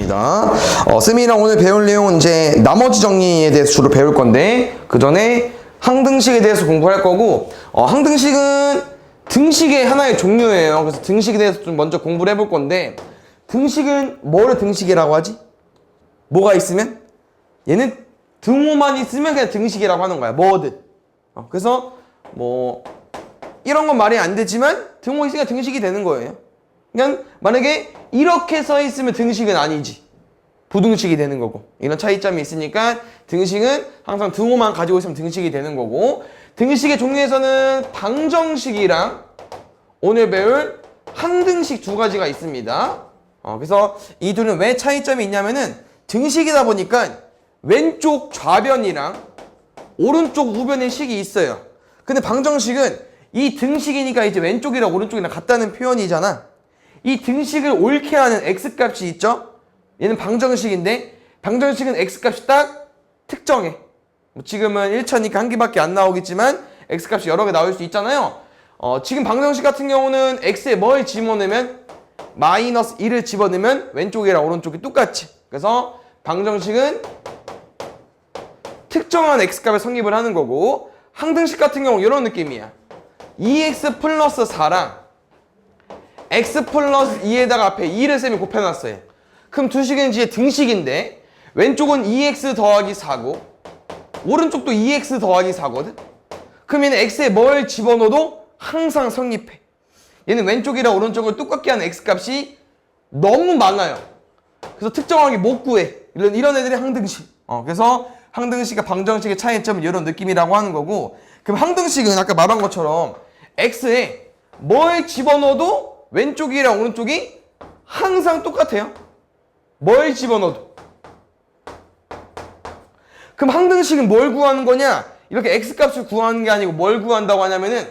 하겠습니다. 쌤이랑 오늘 배울 내용은 이제 나머지 정리에 대해서 주로 배울 건데 그 전에 항등식에 대해서 공부할 거고 항등식은 등식의 하나의 종류예요. 그래서 등식에 대해서 좀 먼저 공부를 해볼 건데 등식은 뭐를 등식이라고 하지? 뭐가 있으면? 얘는 등호만 있으면 그냥 등식이라고 하는 거야. 뭐든. 그래서 뭐 이런 건 말이 안 되지만 등호 있으니까 등식이 되는 거예요. 그냥 만약에 이렇게 써 있으면 등식은 아니지. 부등식이 되는 거고. 이런 차이점이 있으니까 등식은 항상 등호만 가지고 있으면 등식이 되는 거고, 등식의 종류에서는 방정식이랑 오늘 배울 항등식 두 가지가 있습니다. 그래서 이 둘은 왜 차이점이 있냐면은 등식이다 보니까 왼쪽 좌변이랑 오른쪽 우변의 식이 있어요. 근데 방정식은 이 등식이니까 이제 왼쪽이랑 오른쪽이랑 같다는 표현이잖아. 이 등식을 옳게 하는 x값이 있죠? 얘는 방정식인데 방정식은 x값이 딱 특정해. 지금은 1차니까 한 개밖에 안 나오겠지만 x값이 여러 개 나올 수 있잖아요. 지금 방정식 같은 경우는 x에 뭘 집어넣으면 마이너스 1을 집어넣으면 왼쪽이랑 오른쪽이 똑같이. 그래서 방정식은 특정한 x값에 성립을 하는 거고, 항등식 같은 경우 이런 느낌이야. 2x 플러스 4랑 x 플러스 2에다가 앞에 2를 쌤이 곱해놨어요. 그럼 두 식은 이제 등식인데 왼쪽은 2x 더하기 4고 오른쪽도 2x 더하기 4거든. 그럼 얘는 x에 뭘 집어넣어도 항상 성립해. 얘는 왼쪽이랑 오른쪽을 똑같게 하는 x값이 너무 많아요. 그래서 특정하게 못 구해. 이런 애들이 항등식. 그래서 항등식과 방정식의 차이점은 이런 느낌이라고 하는 거고, 그럼 항등식은 아까 말한 것처럼 x에 뭘 집어넣어도 왼쪽이랑 오른쪽이 항상 똑같아요. 뭘 집어넣어도. 그럼 항등식은 뭘 구하는 거냐? 이렇게 x값을 구하는 게 아니고 뭘 구한다고 하냐면은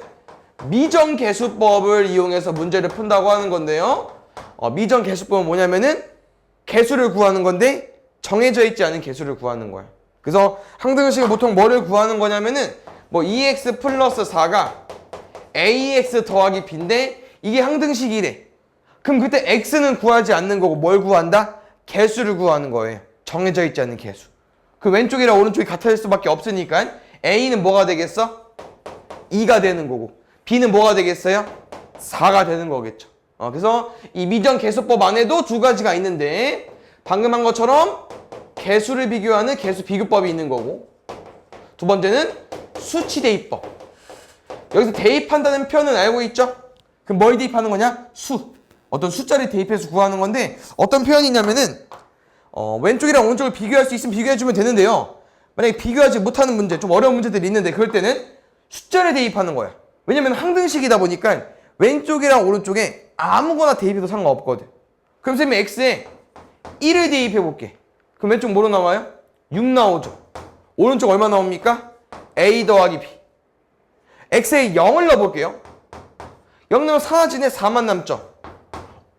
미정계수법을 이용해서 문제를 푼다고 하는 건데요. 미정계수법은 뭐냐면은 개수를 구하는 건데 정해져 있지 않은 개수를 구하는 거야. 그래서 항등식은 보통 뭐를 구하는 거냐면은 뭐 2x 플러스 4가 ax 더하기 b인데 이게 항등식이래. 그럼 그때 x는 구하지 않는 거고 뭘 구한다? 개수를 구하는 거예요. 정해져 있지 않은 개수. 그 왼쪽이랑 오른쪽이 같아질 수밖에 없으니까 a는 뭐가 되겠어? 2가 되는 거고 b는 뭐가 되겠어요? 4가 되는 거겠죠. 그래서 이 미정계수법 안에도 두 가지가 있는데 방금 한 것처럼 개수를 비교하는 개수 비교법이 있는 거고, 두 번째는 수치 대입법. 여기서 대입한다는 표현은 알고 있죠? 그럼 뭘 대입하는 거냐? 어떤 숫자를 대입해서 구하는 건데 어떤 표현이냐면은 왼쪽이랑 오른쪽을 비교할 수 있으면 비교해주면 되는데요. 만약에 비교하지 못하는 문제, 좀 어려운 문제들이 있는데 그럴 때는 숫자를 대입하는 거야. 왜냐면 항등식이다 보니까 왼쪽이랑 오른쪽에 아무거나 대입해도 상관없거든. 그럼 쌤이 x에 1을 대입해 볼게. 그럼 왼쪽 뭐로 나와요? 6 나오죠. 오른쪽 얼마 나옵니까? a 더하기 b. x에 0을 넣어볼게요. 0 넣으면 사라지네. 4만 남죠.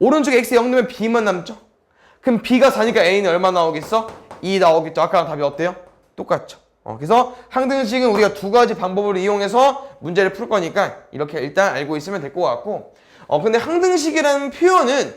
오른쪽에 x에 0 넣으면 b만 남죠. 그럼 b가 4니까 a는 얼마 나오겠어? 2 나오겠죠. 아까랑 답이 어때요? 똑같죠. 그래서 항등식은 우리가 두 가지 방법을 이용해서 문제를 풀 거니까 이렇게 일단 알고 있으면 될 것 같고, 근데 항등식이라는 표현은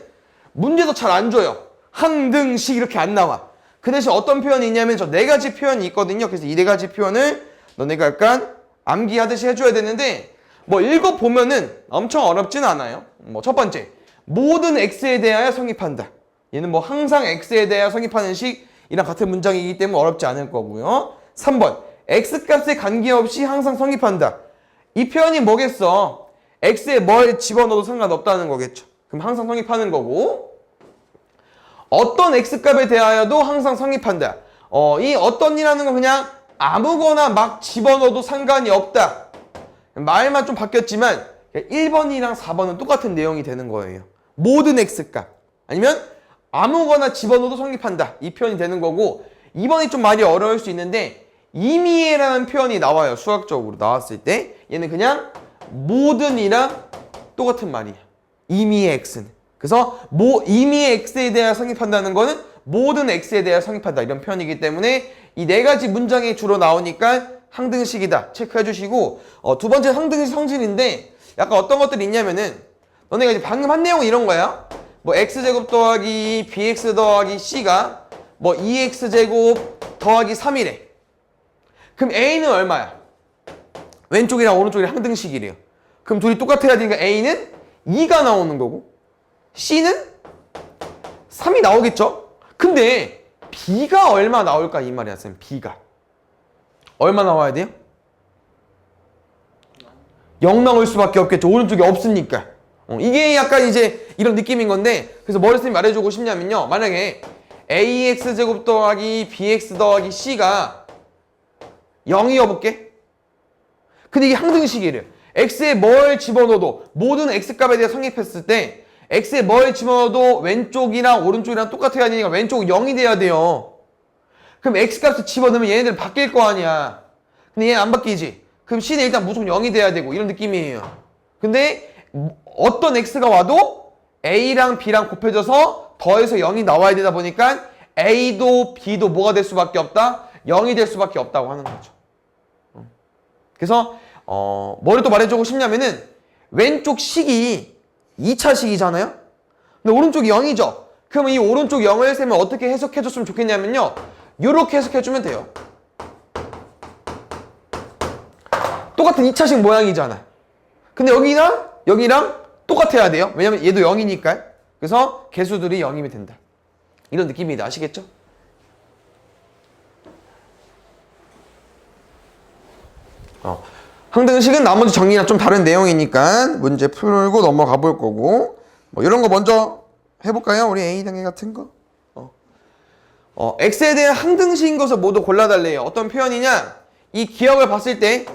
문제도 잘 안 줘요. 항등식 이렇게 안 나와. 그 대신 어떤 표현이 있냐면 저 네 가지 표현이 있거든요. 그래서 이 네 가지 표현을 너네가 약간 암기하듯이 해줘야 되는데 뭐 읽어보면은 엄청 어렵진 않아요. 첫 번째, 모든 x에 대하여 성립한다. 얘는 뭐 항상 x에 대하여 성립하는 식이랑 같은 문장이기 때문에 어렵지 않을 거고요. 3번, x값에 관계없이 항상 성립한다. 이 표현이 뭐겠어? x에 뭘 집어넣어도 상관없다는 거겠죠. 그럼 항상 성립하는 거고, 어떤 x값에 대하여도 항상 성립한다. 이 어떤이라는 건 그냥 아무거나 막 집어넣어도 상관이 없다. 말만 좀 바뀌었지만 1번이랑 4번은 똑같은 내용이 되는 거예요. 모든 x값 아니면 아무거나 집어넣어도 성립한다. 이 표현이 되는 거고, 2번이 좀 말이 어려울 수 있는데 임의라는 표현이 나와요. 수학적으로 나왔을 때 얘는 그냥 모든이랑 똑같은 말이야. 임의의 x는. 그래서 임의의 x에 대하여 성립한다는 거는 모든 x에 대하여 성립한다. 이런 표현이기 때문에 이 네 가지 문장이 주로 나오니까 항등식이다. 체크해 주시고, 두 번째 항등식 성질인데 약간 어떤 것들이 있냐면은 너네가 이제 방금 한 내용은 이런 거야. 뭐 x제곱 더하기 bx 더하기 c가 뭐 2x제곱 더하기 3이래. 그럼 a는 얼마야? 왼쪽이랑 오른쪽이랑 항등식이래요. 그럼 둘이 똑같아야 되니까 a는 2가 나오는 거고 c는 3이 나오겠죠? 근데 b가 얼마 나올까 이 말이야. 쌤. b가 얼마 나와야 돼요? 0 나올 수밖에 없겠죠. 오른쪽이 없으니까. 이게 약간 이제 이런 느낌인 건데, 그래서 뭘 쌤이 말해주고 싶냐면요, 만약에 ax제곱 더하기 bx 더하기 c가 0이어 볼게. 근데 이게 항등식이래요. x에 뭘 집어넣어도 모든 x값에 대해 성립했을 때 x에 뭘 집어넣어도 왼쪽이랑 오른쪽이랑 똑같아야 되니까 왼쪽은 0이 돼야 돼요. 그럼 x값을 집어넣으면 얘네들 바뀔 거 아니야. 근데 얘는 안 바뀌지. 그럼 c는 일단 무조건 0이 돼야 되고 이런 느낌이에요. 근데 어떤 x가 와도 a랑 b랑 곱해져서 더해서 0이 나와야 되다 보니까 a도 b도 뭐가 될 수밖에 없다? 0이 될 수밖에 없다고 하는 거죠. 그래서 뭐를 또 말해주고 싶냐면은 왼쪽 식이 2차 식이잖아요? 근데 오른쪽이 0이죠? 그러면 이 오른쪽 0을 쌤은 어떻게 해석해줬으면 좋겠냐면요, 이렇게 해석해주면 돼요. 똑같은 2차식 모양이잖아. 근데 여기랑 똑같아야 돼요. 왜냐면 얘도 0이니까. 그래서 개수들이 0이면 된다. 이런 느낌입니다. 아시겠죠? 항등식은 나머지 정리랑 좀 다른 내용이니까 문제 풀고 넘어가 볼 거고, 뭐 이런 거 먼저 해볼까요? 우리 A 단계 같은 거. x에 대한 항등식인 것을 모두 골라달래요. 어떤 표현이냐? 이 기억을 봤을 때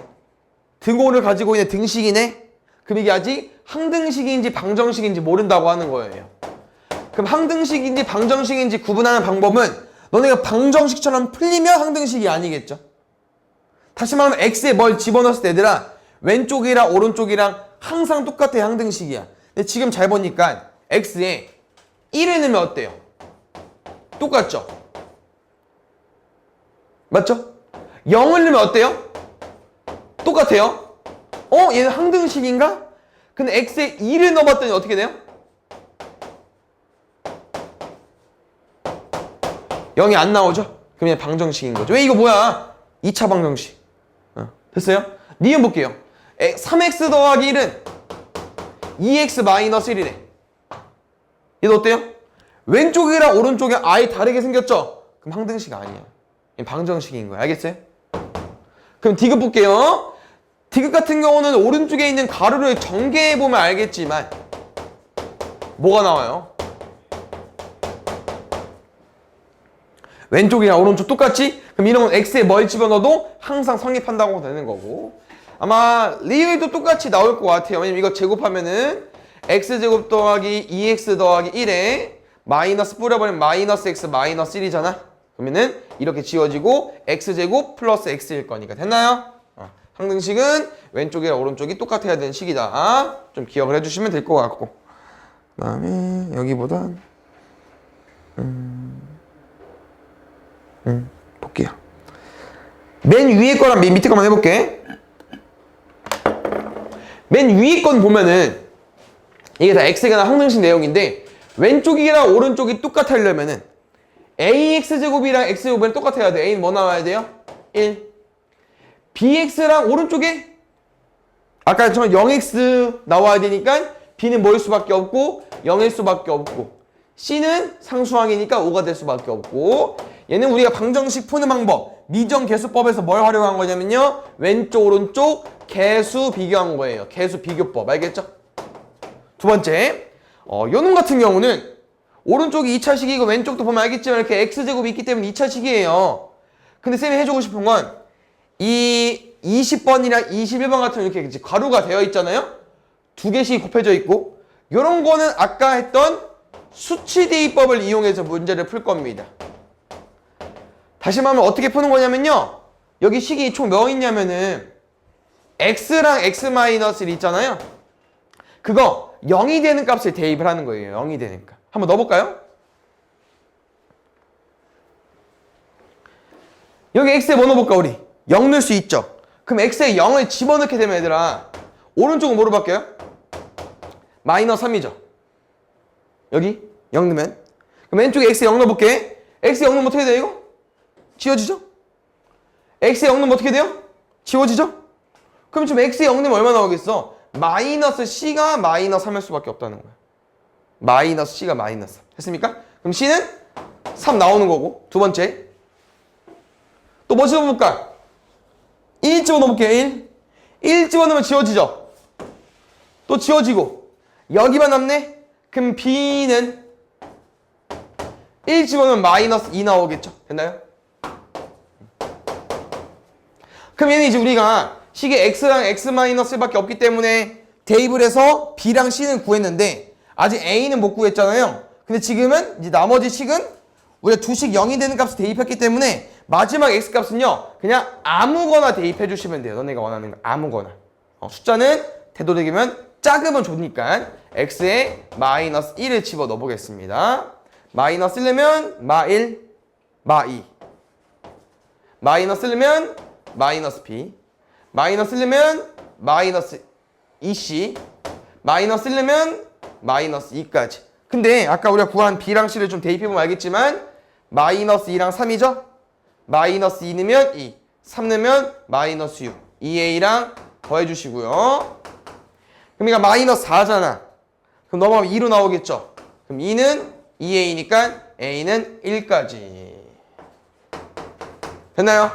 등호를 가지고 있는 등식이네? 그럼 이게 아직 항등식인지 방정식인지 모른다고 하는 거예요. 그럼 항등식인지 방정식인지 구분하는 방법은 너네가 방정식처럼 풀리면 항등식이 아니겠죠? 다시 말하면 x에 뭘 집어넣었을 때 얘들아 왼쪽이랑 오른쪽이랑 항상 똑같아. 항등식이야. 근데 지금 잘 보니까 x에 1을 넣으면 어때요? 똑같죠? 맞죠? 0을 넣으면 어때요? 똑같아요? 얘는 항등식인가? 근데 x에 2를 넣어봤더니 어떻게 돼요? 0이 안 나오죠? 그럼 얘는 방정식인 거죠. 왜 이거 뭐야? 2차 방정식. 됐어요? 니은 볼게요. 3x 더하기 1은 2x 마이너스 1이래. 얘도 어때요? 왼쪽이랑 오른쪽이 아예 다르게 생겼죠? 그럼 항등식 아니야. 얘는 방정식인 거야. 알겠어요? 그럼 디귿 볼게요. 디귿 같은 경우는 오른쪽에 있는 가로를 전개해보면 알겠지만 뭐가 나와요? 왼쪽이랑 오른쪽 똑같지? 그럼 이런 건 x에 뭘 집어넣어도 항상 성립한다고 되는 거고, 아마 리을도 똑같이 나올 것 같아요. 왜냐면 이거 제곱하면은 x제곱 더하기 2x 더하기 1에 마이너스 뿌려버리면 마이너스 x 마이너스 1이잖아. 그러면은 이렇게 지워지고 x제곱 플러스 x일 거니까. 됐나요? 항등식은 왼쪽이랑 오른쪽이 똑같아야 되는 식이다. 좀 기억을 해주시면 될 것 같고, 그 다음에 여기보다 볼게요. 맨 위에 거랑 맨 밑에 거만 해볼게. 맨 위에 건 보면은 이게 다 x에 관한 항등식 내용인데 왼쪽이랑 오른쪽이 똑같으려면은 ax제곱이랑 x제곱은 똑같아야 돼. a는 뭐 나와야 돼요? 1. bx랑 오른쪽에 아까 처럼 0x 나와야 되니까 b는 뭐일 수밖에 없고 0일 수밖에 없고, c는 상수항이니까 5가 될 수밖에 없고, 얘는 우리가 방정식 푸는 방법 미정계수법에서 뭘 활용한 거냐면요, 왼쪽 오른쪽 계수 비교한 거예요. 계수 비교법. 알겠죠? 두 번째, 요놈 같은 경우는 오른쪽이 2차식이고 왼쪽도 보면 알겠지만 이렇게 x제곱이 있기 때문에 2차식이에요. 근데 쌤이 해주고 싶은 건 이 20번이랑 21번 같은 이렇게 괄호가 되어 있잖아요. 두 개씩 곱해져 있고, 요런 거는 아까 했던 수치대입법을 이용해서 문제를 풀 겁니다. 다시 말하면 어떻게 푸는 거냐면요, 여기 식이 총 몇 있냐면은 x랑 x-1 있잖아요. 그거 0이 되는 값을 대입을 하는 거예요. 0이 되는 값. 한번 넣어볼까요? 여기 x에 뭐 넣어볼까 우리? 0 넣을 수 있죠? 그럼 x에 0을 집어넣게 되면 얘들아 오른쪽은 뭐로 바뀌어요? 마이너스 3이죠. 여기 0 넣으면. 그럼 왼쪽에 x 0 넣어볼게. x 0 넣으면 어떻게 돼 이거? 지워지죠? x 0 넣으면 어떻게 돼요? 지워지죠? 그럼 지금 x 0 넣으면 얼마 나오겠어? 마이너스 c가 마이너스 3일 수밖에 없다는 거야. 마이너스 c가 마이너스 3. 됐습니까? 그럼 c는 3 나오는 거고. 두 번째. 또 뭐 집어볼까? 1 집어넣어볼게요. 1. 1 집어넣으면 지워지죠? 또 지워지고. 여기만 남네? 그럼 b는 1 집어넣으면 마이너스 2 나오겠죠? 됐나요? 그럼 얘는 이제 우리가 식의 x랑 x-1밖에 없기 때문에 대입을 해서 b랑 c는 구했는데 아직 a는 못 구했잖아요. 근데 지금은 이제 나머지 식은 우리가 두 식 0이 되는 값을 대입했기 때문에 마지막 x값은요 그냥 아무거나 대입해 주시면 돼요. 너네가 원하는 거 아무거나. 숫자는 되도록이면 작으면 좋으니까 x에 마이너스 1을 집어넣어 보겠습니다. 마이너스 1이면 마1, 마2. 마이너스 1이면 마이너스 b. 마이너스 1이면 마이너스 2c. 마이너스 1이면 마이너스 2까지. 근데 아까 우리가 구한 b랑 c를 좀 대입해보면 알겠지만 마이너스 2랑 3이죠? 마이너스 2 넣으면 2, 3 넣으면 마이너스 6. 2a랑 더해주시고요. 그럼 이거 마이너스 4잖아. 그럼 넘어가면 2로 나오겠죠? 그럼 2는 2a니까 a는 1까지. 됐나요?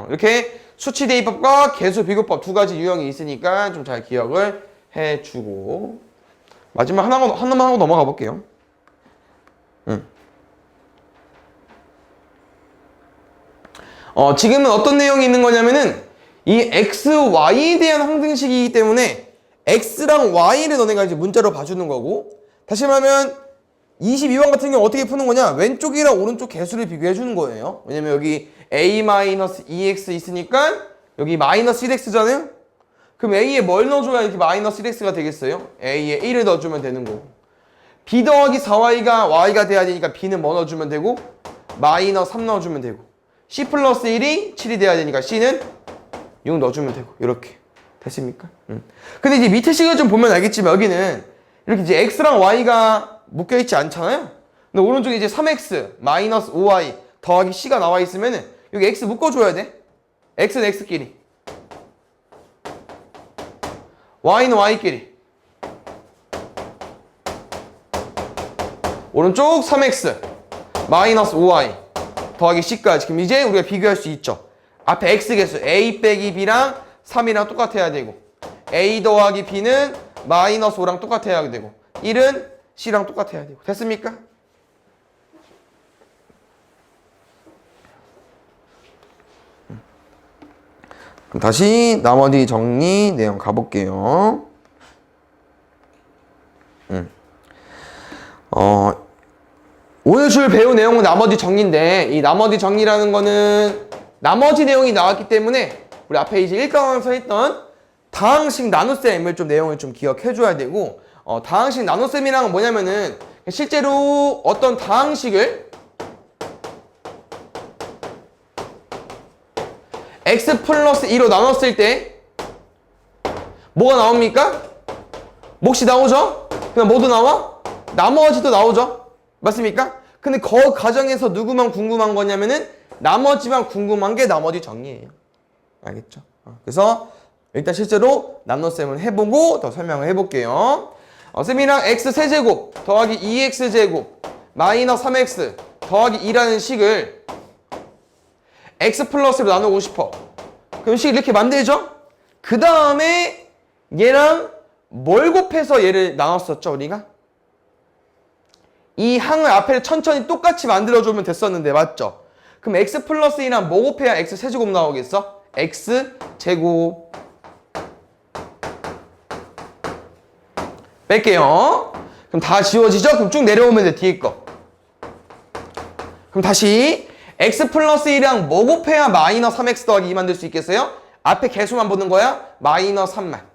이렇게 수치 대입법과 개수 비교법 두 가지 유형이 있으니까 좀 잘 기억을 해주고 마지막 하나만 하고 넘어가 볼게요. 지금은 어떤 내용이 있는 거냐면은 이 x, y에 대한 항등식이기 때문에 x랑 y를 너네가 이제 문자로 봐주는 거고 다시 말하면 22번 같은 경우 어떻게 푸는 거냐 왼쪽이랑 오른쪽 개수를 비교해 주는 거예요. 왜냐면 여기 a-2x 있으니까 여기 마이너스 1x잖아요. 그럼 a에 뭘 넣어줘야 이렇게 마이너스 1x가 되겠어요? a에 1을 넣어주면 되는 거고 b 더하기 4y가 y가 돼야 되니까 b는 뭐 넣어주면 되고 마이너스 3 넣어주면 되고 c 플러스 1이 7이 돼야 되니까 c는 6 넣어주면 되고 이렇게 됐습니까? 근데 이제 밑에 식을 좀 보면 알겠지만 여기는 이렇게 이제 x랑 y가 묶여있지 않잖아요. 근데 오른쪽에 이제 3x 마이너스 5y 더하기 c가 나와 있으면은 여기 x 묶어줘야 돼. x는 x끼리 y는 y끼리 오른쪽 3x 마이너스 5y 더하기 c까지. 그럼 이제 우리가 비교할 수 있죠. 앞에 x 개수 a 빼기 b랑 3이랑 똑같아야 되고 a 더하기 b는 마이너스 5랑 똑같아야 되고 1은 c랑 똑같아야 되고 됐습니까? 그럼 다시 나머지 정리 내용 가볼게요. 오늘 줄 배운 내용은 나머지 정리인데 이 나머지 정리라는 거는 나머지 내용이 나왔기 때문에 우리 앞에 이제 1강에서 했던 다항식 나눗셈을 좀 내용을 좀 기억해 줘야 되고 다항식 나눗셈이란 건 뭐냐면은 실제로 어떤 다항식을 x 플러스 2로 나눴을 때 뭐가 나옵니까? 몫이 나오죠? 그냥 뭐도 나와? 나머지도 나오죠? 맞습니까? 근데 그 과정에서 누구만 궁금한 거냐면은 나머지만 궁금한 게 나머지 정리예요. 알겠죠? 그래서 일단 실제로 나눗셈을 해보고 더 설명을 해볼게요. 셈이랑 x 세제곱 더하기 2x 제곱 마이너스 3x 더하기 2라는 식을 x 플러스로 나누고 싶어. 그럼 식 이렇게 만들죠? 그 다음에 얘랑 뭘 곱해서 얘를 나눴었죠 우리가? 이 항을 앞에 천천히 똑같이 만들어주면 됐었는데 맞죠? 그럼 x 플러스 2랑 뭐 곱해야 x 세제곱 나오겠어? x 제곱 뺄게요. 그럼 다 지워지죠? 그럼 쭉 내려오면 돼 뒤에 거. 그럼 다시 x 플러스 1이랑 뭐 곱해야 마이너스 3x 더하기 2 만들 수 있겠어요? 앞에 개수만 보는 거야? 마이너스 3만.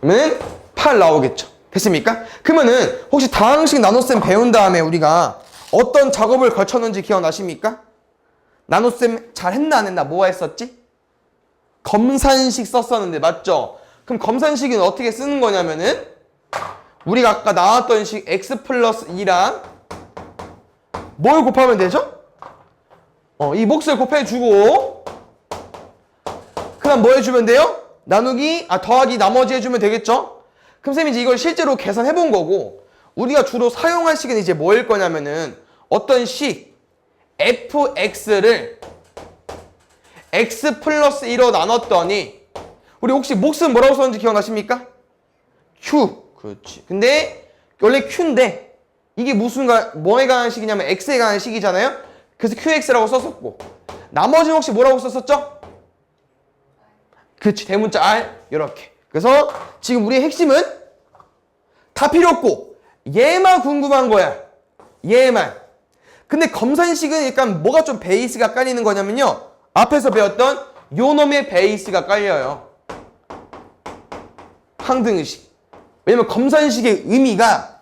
그러면 8 나오겠죠. 됐습니까? 그러면은 혹시 다항식 나눗셈 배운 다음에 우리가 어떤 작업을 거쳤는지 기억나십니까? 나눗셈 잘 했나 안 했나? 뭐 했었지? 검산식 썼었는데 맞죠? 그럼 검산식은 어떻게 쓰는 거냐면은 우리가 아까 나왔던 식 x 플러스 2랑 뭘 곱하면 되죠? 이 몫을 곱해주고 그 다음 뭐 해주면 돼요? 더하기 나머지 해주면 되겠죠? 그럼 쌤이 이제 이걸 실제로 계산해 본 거고 우리가 주로 사용할 식은 이제 뭐일 거냐면은 어떤 식 fx를 x 플러스 2로 나눴더니 우리 혹시 몫은 뭐라고 썼는지 기억나십니까? q. 그렇지. 근데 원래 q인데 이게 뭐에 관한 식이냐면 x에 관한 식이잖아요. 그래서 qx라고 썼었고 나머지는 혹시 뭐라고 썼었죠? 그렇지. 대문자 r 이렇게. 그래서 지금 우리의 핵심은 다 필요 없고 얘만 궁금한 거야. 얘만. 근데 검산식은 약간 뭐가 좀 베이스가 깔리는 거냐면요. 앞에서 배웠던 요 놈의 베이스가 깔려요. 항등식. 왜냐면 검산식의 의미가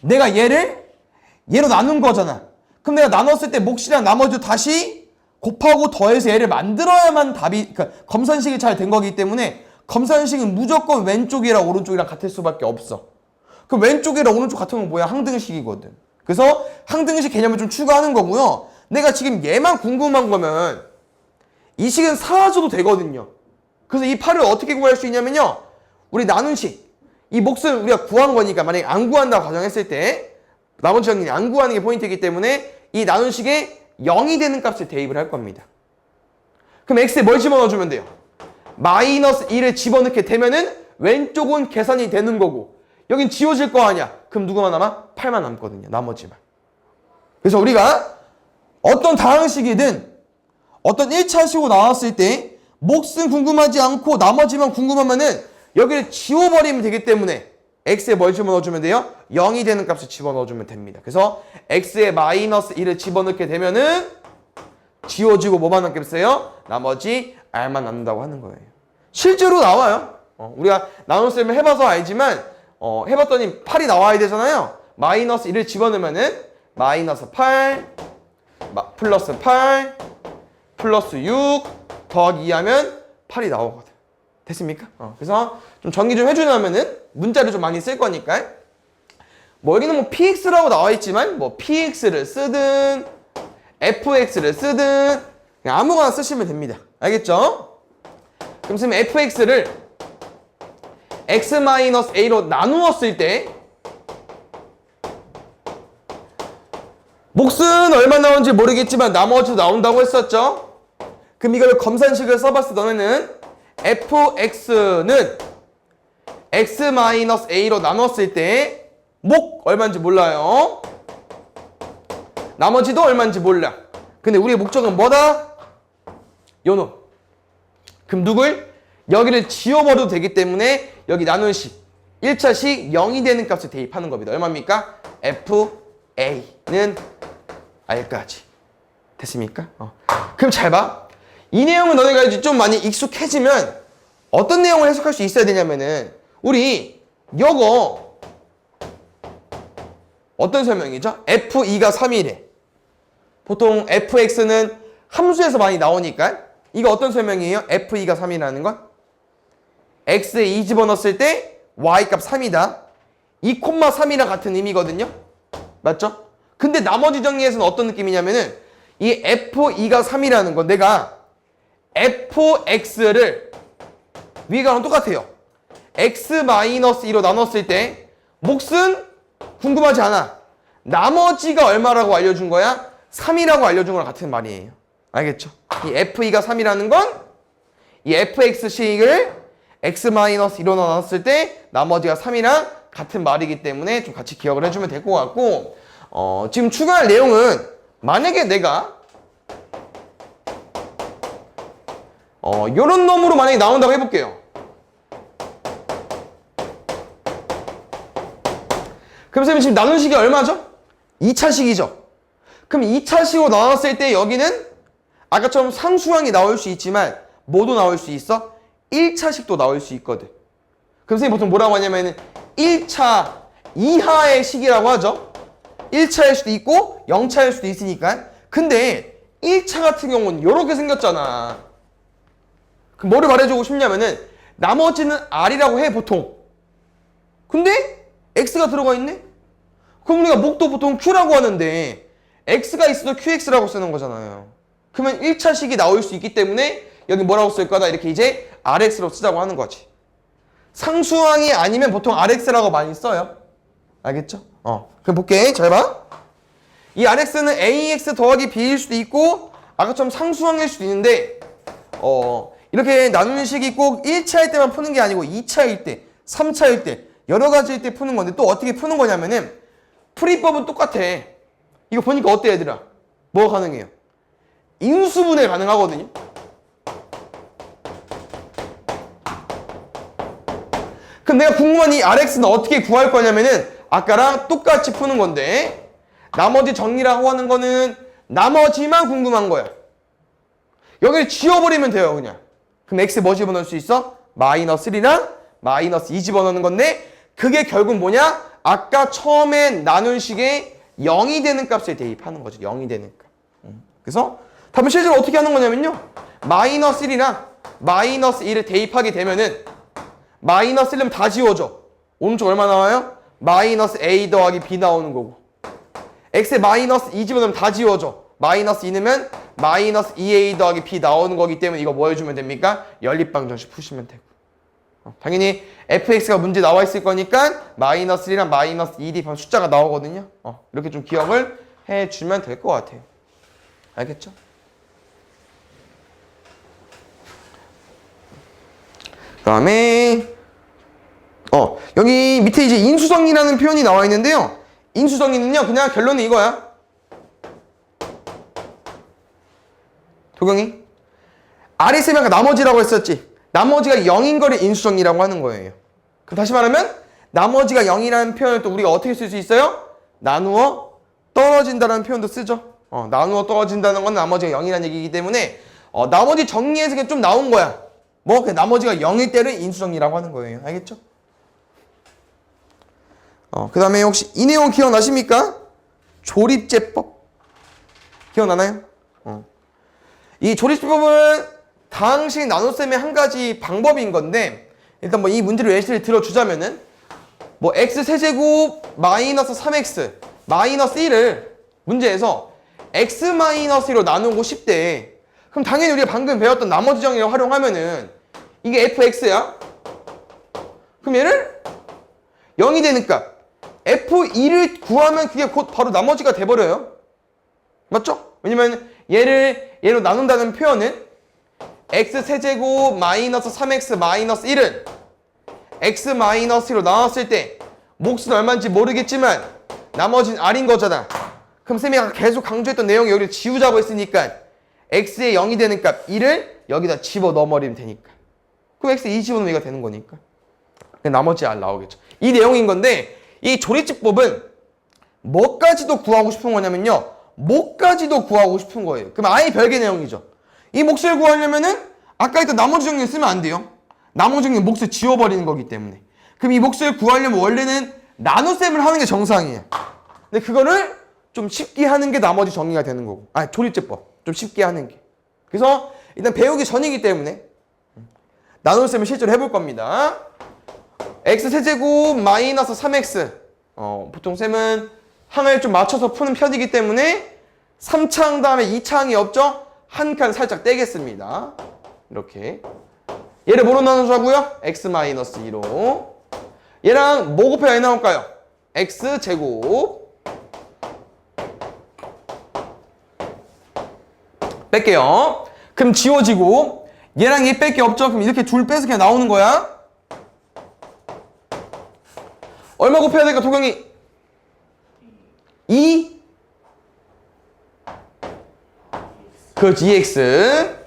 내가 얘로 나눈 거잖아. 그럼 내가 나눴을 때 몫이랑 나머지 다시 곱하고 더해서 얘를 만들어야만 답이, 그러니까 검산식이 잘 된 거기 때문에 검산식은 무조건 왼쪽이랑 오른쪽이랑 같을 수밖에 없어. 그럼 왼쪽이랑 오른쪽 같은 건 뭐야? 항등식이거든. 그래서 항등식 개념을 좀 추가하는 거고요. 내가 지금 얘만 궁금한 거면 이 식은 사라져도 되거든요. 그래서 이 8을 어떻게 구할 수 있냐면요. 우리 나눈 식. 이 몫을 우리가 구한 거니까 만약에 안 구한다고 가정했을 때 나머지 정리는 안 구하는 게 포인트이기 때문에 이 나눈 식에 0이 되는 값을 대입을 할 겁니다. 그럼 x에 뭘 집어넣어주면 돼요? 마이너스 1을 집어넣게 되면은 왼쪽은 계산이 되는 거고 여긴 지워질 거 아니야. 그럼 누구만 남아? 8만 남거든요. 나머지만. 그래서 우리가 어떤 다항식이든 어떤 1차식으로 나왔을 때 몫은 궁금하지 않고 나머지만 궁금하면은 여기를 지워버리면 되기 때문에 x에 뭘 집어넣어주면 돼요? 0이 되는 값을 집어넣어주면 됩니다. 그래서 x에 마이너스 1을 집어넣게 되면은 지워지고 뭐만 남겠어요? 나머지 r만 남는다고 하는 거예요. 실제로 나와요. 우리가 나눗셈을 해봐서 알지만 해봤더니 8이 나와야 되잖아요. 마이너스 1을 집어넣으면은 마이너스 8 플러스 8 플러스 6 더하기 2 하면 8이 나오거든. 됐습니까? 그래서 좀 정리 좀 해주려면은 문자를 좀 많이 쓸 거니까 여기는 뭐 px라고 나와 있지만 뭐 px를 쓰든 fx를 쓰든 그냥 아무거나 쓰시면 됩니다. 알겠죠? 그럼 지금 fx를 x-a로 나누었을 때 몫은 얼마 나오는지 모르겠지만 나머지도 나온다고 했었죠? 그럼 이걸 검산식을 써봤을 때 너네는 fx는 x-a로 나눴을 때 몫 얼마인지 몰라요. 나머지도 얼마인지 몰라. 근데 우리의 목적은 뭐다? 요놈. 그럼 누굴? 여기를 지워버려도 되기 때문에 여기 나눈 식 1차식 0이 되는 값을 대입하는 겁니다. 얼마입니까? fa는 r까지. 됐습니까? 그럼 잘 봐. 이 내용은 너네가 이제 좀 많이 익숙해지면 어떤 내용을 해석할 수 있어야 되냐면은 우리 요거 어떤 설명이죠? f2가 3이래. 보통 fx는 함수에서 많이 나오니까 이거 어떤 설명이에요? f2가 3이라는 건 x에 2 집어넣었을 때 y값 3이다. 2,3이랑 같은 의미거든요. 맞죠? 근데 나머지 정리에서는 어떤 느낌이냐면은 이 f2가 3이라는 건 내가 fx를 위가랑 똑같아요. x-2로 나눴을 때 몫은 궁금하지 않아. 나머지가 얼마라고 알려준 거야? 3이라고 알려준 거랑 같은 말이에요. 알겠죠? 이 f2가 3이라는 건 이 fx식을 x-2로 나눴을 때 나머지가 3이랑 같은 말이기 때문에 좀 같이 기억을 해주면 될 것 같고 지금 추가할 내용은 만약에 내가 요런 놈으로 만약에 나온다고 해볼게요. 그럼 쌤이 지금 나눈식이 얼마죠? 2차식이죠. 그럼 2차식으로 나눴을 때 여기는 아까처럼 상수항이 나올 수 있지만 뭐도 나올 수 있어? 1차식도 나올 수 있거든. 그럼 쌤이 보통 뭐라고 하냐면은 1차 이하의 식이라고 하죠. 1차일 수도 있고 0차일 수도 있으니까. 근데 1차 같은 경우는 이렇게 생겼잖아. 그럼 뭐를 말해주고 싶냐면은 나머지는 R이라고 해 보통. 근데 X가 들어가 있네? 그럼 우리가 목도 보통 Q라고 하는데 X가 있어도 QX라고 쓰는 거잖아요. 그러면 1차식이 나올 수 있기 때문에 여기 뭐라고 쓸 거다? 이렇게 이제 RX로 쓰자고 하는 거지. 상수항이 아니면 보통 RX라고 많이 써요. 알겠죠? 그럼 볼게. 잘 봐. 이 RX는 AX 더하기 B일 수도 있고 아까처럼 상수항일 수도 있는데 이렇게 나누는 식이 꼭 1차일 때만 푸는 게 아니고 2차일 때, 3차일 때 여러 가지일 때 푸는 건데 또 어떻게 푸는 거냐면은 풀이법은 똑같아. 이거 보니까 어때 얘들아? 뭐가 가능해요? 인수분해 가능하거든요. 그럼 내가 궁금한 이 RX는 어떻게 구할 거냐면은 아까랑 똑같이 푸는 건데 나머지 정리라고 하는 거는 나머지만 궁금한 거야. 여기를 지워버리면 돼요 그냥. 그럼 X 뭐 집어넣을 수 있어? 마이너스 1이랑 마이너스 2 집어넣는 건데 그게 결국 뭐냐? 아까 처음에 나눈 식에 0이 되는 값에 대입하는 거죠. 0이 되는 값. 그래서 답은 실제로 어떻게 하는 거냐면요. 마이너스 1이랑 마이너스 2를 대입하게 되면은 마이너스 1은 다 지워져. 오른쪽 얼마 나와요? 마이너스 A 더하기 B 나오는 거고. X에 마이너스 2 집어넣으면 다 지워져. 마이너스 2 넣으면 마이너스 2A 더하기 B 나오는 거기 때문에 이거 뭐 해주면 됩니까? 연립방정식 푸시면 되고. 당연히 fx가 문제 나와 있을 거니까 마이너스 1이랑 마이너스 2 대입하면 숫자가 나오거든요. 이렇게 좀 기억을 해주면 될 것 같아요. 알겠죠? 그 다음에 여기 밑에 이제 인수정리라는 표현이 나와 있는데요. 인수정리는요 그냥 결론은 이거야. 도경이 R이 쓰면 나머지라고 했었지. 나머지가 0인 거를 인수정리라고 하는 거예요. 그럼 다시 말하면 나머지가 0이라는 표현을 또 우리가 어떻게 쓸 수 있어요? 나누어 떨어진다는 표현도 쓰죠. 나누어 떨어진다는 건 나머지가 0이라는 얘기이기 때문에 나머지 정리해서 그냥 좀 나온 거야. 뭐 그 나머지가 0일 때를 인수정리라고 하는 거예요. 알겠죠? 그 다음에 혹시 이 내용 기억나십니까? 조립제법 기억나나요? 이 조립제법은 다항식 나눗셈의 한 가지 방법인 건데 일단 뭐 이 문제를 예시를 들어주자면은 뭐 x세제곱 마이너스 3x 마이너스 1을 문제에서 x 마이너스 1로 나누고 싶대. 그럼 당연히 우리가 방금 배웠던 나머지 정의를 활용하면은 이게 fx야. 그럼 얘를 0이 되는 값 f2를 구하면 그게 곧 바로 나머지가 돼버려요. 맞죠? 왜냐면 얘로 나눈다는 표현은 x세제곱 마이너스 3x 마이너스 1은 x 마이너스 1로 나눴을 때 몫은 얼마인지 모르겠지만 나머지는 r인 거잖아. 그럼 쌤이 계속 강조했던 내용이 여기를 지우자고 했으니까 x에 0이 되는 값 1을 여기다 집어넣어버리면 되니까. 그럼 x 2 집어넣으면 얘가 되는 거니까 나머지 r 나오겠죠. 이 내용인 건데 이 조립집법은 뭐까지도 구하고 싶은 거냐면요. 뭐까지도 구하고 싶은 거예요. 그럼 아예 별개 내용이죠. 이 몫을 구하려면은 아까 했던 나머지 정리를 쓰면 안 돼요. 나머지 정리 몫을 지워버리는 거기 때문에. 그럼 이 몫을 구하려면 원래는 나눗셈을 하는 게 정상이에요. 근데 그거를 좀 쉽게 하는 게 나머지 정리가 되는 거고. 조립제법. 좀 쉽게 하는 게. 그래서 일단 배우기 전이기 때문에 나눗셈을 실제로 해볼 겁니다. x세제곱 마이너스 3x 보통 쌤은 항을 좀 맞춰서 푸는 편이기 때문에 3차항 다음에 2차항이 없죠? 한 칸 살짝 떼겠습니다. 이렇게 얘를 뭐로 나누자고요? x-2로 얘랑 뭐 곱해야 나올까요? x제곱 뺄게요. 그럼 지워지고 얘랑 얘 뺄 게 없죠? 그럼 이렇게 둘 빼서 그냥 나오는 거야. 얼마 곱해야 될까 도경이? 2 그렇지 2x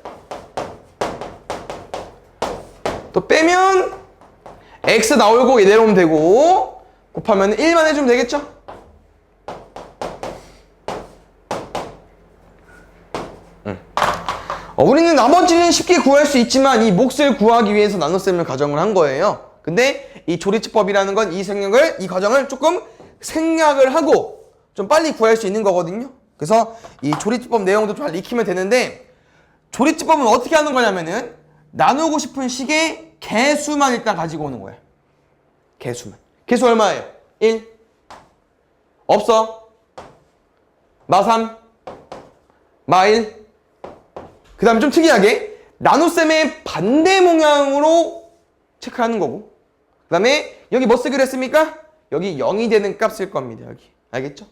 또 빼면 x 나오고 얘 내려오면 되고 곱하면 1만 해주면 되겠죠? 우리는 나머지는 쉽게 구할 수 있지만 이 몫을 구하기 위해서 나눗셈을 가정을 한 거예요. 근데 이 조립집법이라는 건 이 과정을 조금 생략을 하고 좀 빨리 구할 수 있는 거거든요. 그래서 이 조립집법 내용도 잘 익히면 되는데 조립집법은 어떻게 하는 거냐면은 나누고 싶은 식의 개수만 일단 가지고 오는 거야. 개수만. 개수 얼마예요? 1. 없어. 마3. 마1. 그 다음에 좀 특이하게 나눗셈의 반대 모양으로 체크하는 거고, 그 다음에 여기 뭐 쓰기로 했습니까? 여기 0이 되는 값 쓸 겁니다. 여기. 알겠죠?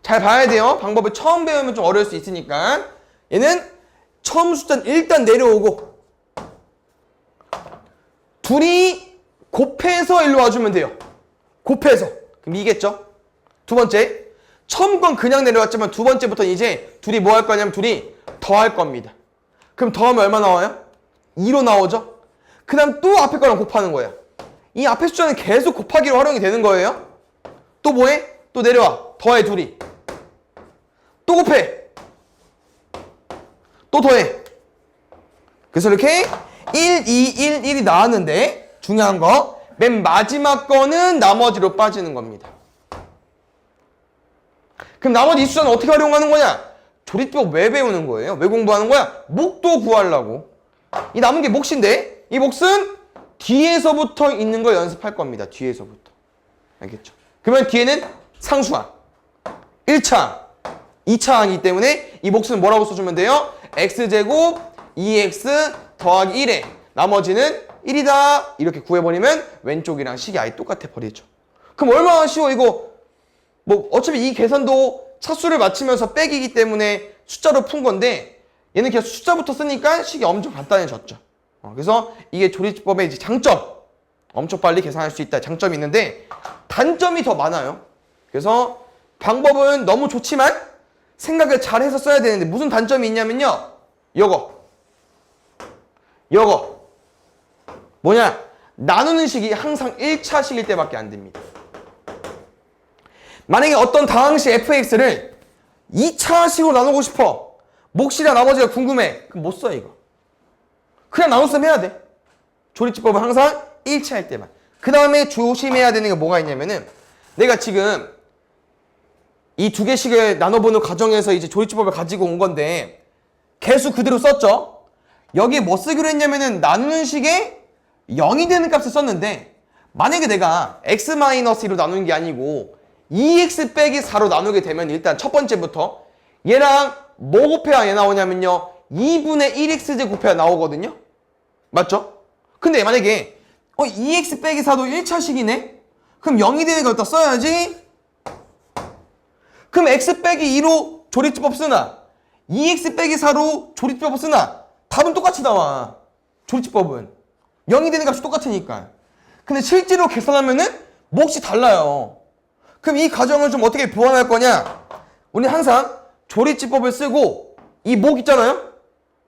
잘 봐야 돼요. 방법을 처음 배우면 좀 어려울 수 있으니까. 얘는 처음 숫자는 일단 내려오고 둘이 곱해서 일로 와주면 돼요. 곱해서. 그럼 이겠죠? 두 번째. 처음 건 그냥 내려왔지만 두 번째부터는 이제 둘이 뭐 할 거냐면 둘이 더할 겁니다. 그럼 더하면 얼마 나와요? 2로 나오죠? 그 다음 또 앞에 거랑 곱하는 거예요. 이 앞에 숫자는 계속 곱하기로 활용이 되는 거예요. 또 뭐해? 또 내려와. 더해 둘이. 또 곱해. 또 더해. 그래서 이렇게 1, 2, 1, 1이 나왔는데 중요한 거 맨 마지막 거는 나머지로 빠지는 겁니다. 그럼 나머지 이 숫자는 어떻게 활용하는 거냐? 조리법 왜 배우는 거예요? 왜 공부하는 거야? 목도 구하려고. 이 남은 게 몫인데 이 몫은 뒤에서부터 있는 걸 연습할 겁니다. 뒤에서부터. 알겠죠? 그러면 뒤에는 상수항 1차항 2차항이기 때문에 이 몫은 뭐라고 써주면 돼요? x제곱 2x 더하기 1에 나머지는 1이다 이렇게 구해버리면 왼쪽이랑 식이 아예 똑같아 버리죠. 그럼 얼마나 쉬워 이거. 뭐 어차피 이 계산도 차수를 맞추면서 빼기이기 때문에 숫자로 푼 건데 얘는 계속 숫자부터 쓰니까 식이 엄청 간단해졌죠. 그래서 이게 조리법의 이제 장점. 엄청 빨리 계산할 수 있다. 장점이 있는데 단점이 더 많아요. 그래서 방법은 너무 좋지만 생각을 잘 해서 써야 되는데 무슨 단점이 있냐면요. 요거 뭐냐? 나누는 식이 항상 1차식일 때밖에 안 됩니다. 만약에 어떤 다항식 fx를 2차식으로 나누고 싶어. 몫이랑 나머지가 궁금해. 그럼 못 써 이거. 그냥 나눗셈 해야 돼. 조리법은 항상 1차일 때만. 그 다음에 조심해야 되는 게 뭐가 있냐면은 내가 지금 이 두 개씩을 나눠보는 과정에서 이제 조리법을 가지고 온 건데 개수 그대로 썼죠? 여기에 뭐 쓰기로 했냐면은 나누는 식에 0이 되는 값을 썼는데 만약에 내가 x-2로 나누는 게 아니고 2x 빼기 4로 나누게 되면 일단 첫 번째부터 얘랑 뭐 곱해야 얘 나오냐면요 2분의 1x제 곱해야 나오거든요. 맞죠? 근데 만약에 2x 빼기 4도 1차식이네? 그럼 0이 되는 거 갖다 써야지. 그럼 x 빼기 2로 조리법 쓰나 2x 빼기 4로 조리법 쓰나 답은 똑같이 나와. 조리법은 0이 되는 값이 똑같으니까. 근데 실제로 계산하면은 몫이 달라요. 그럼 이 과정을 좀 어떻게 보완할 거냐? 우리 항상 조리법을 쓰고 이 목 있잖아요?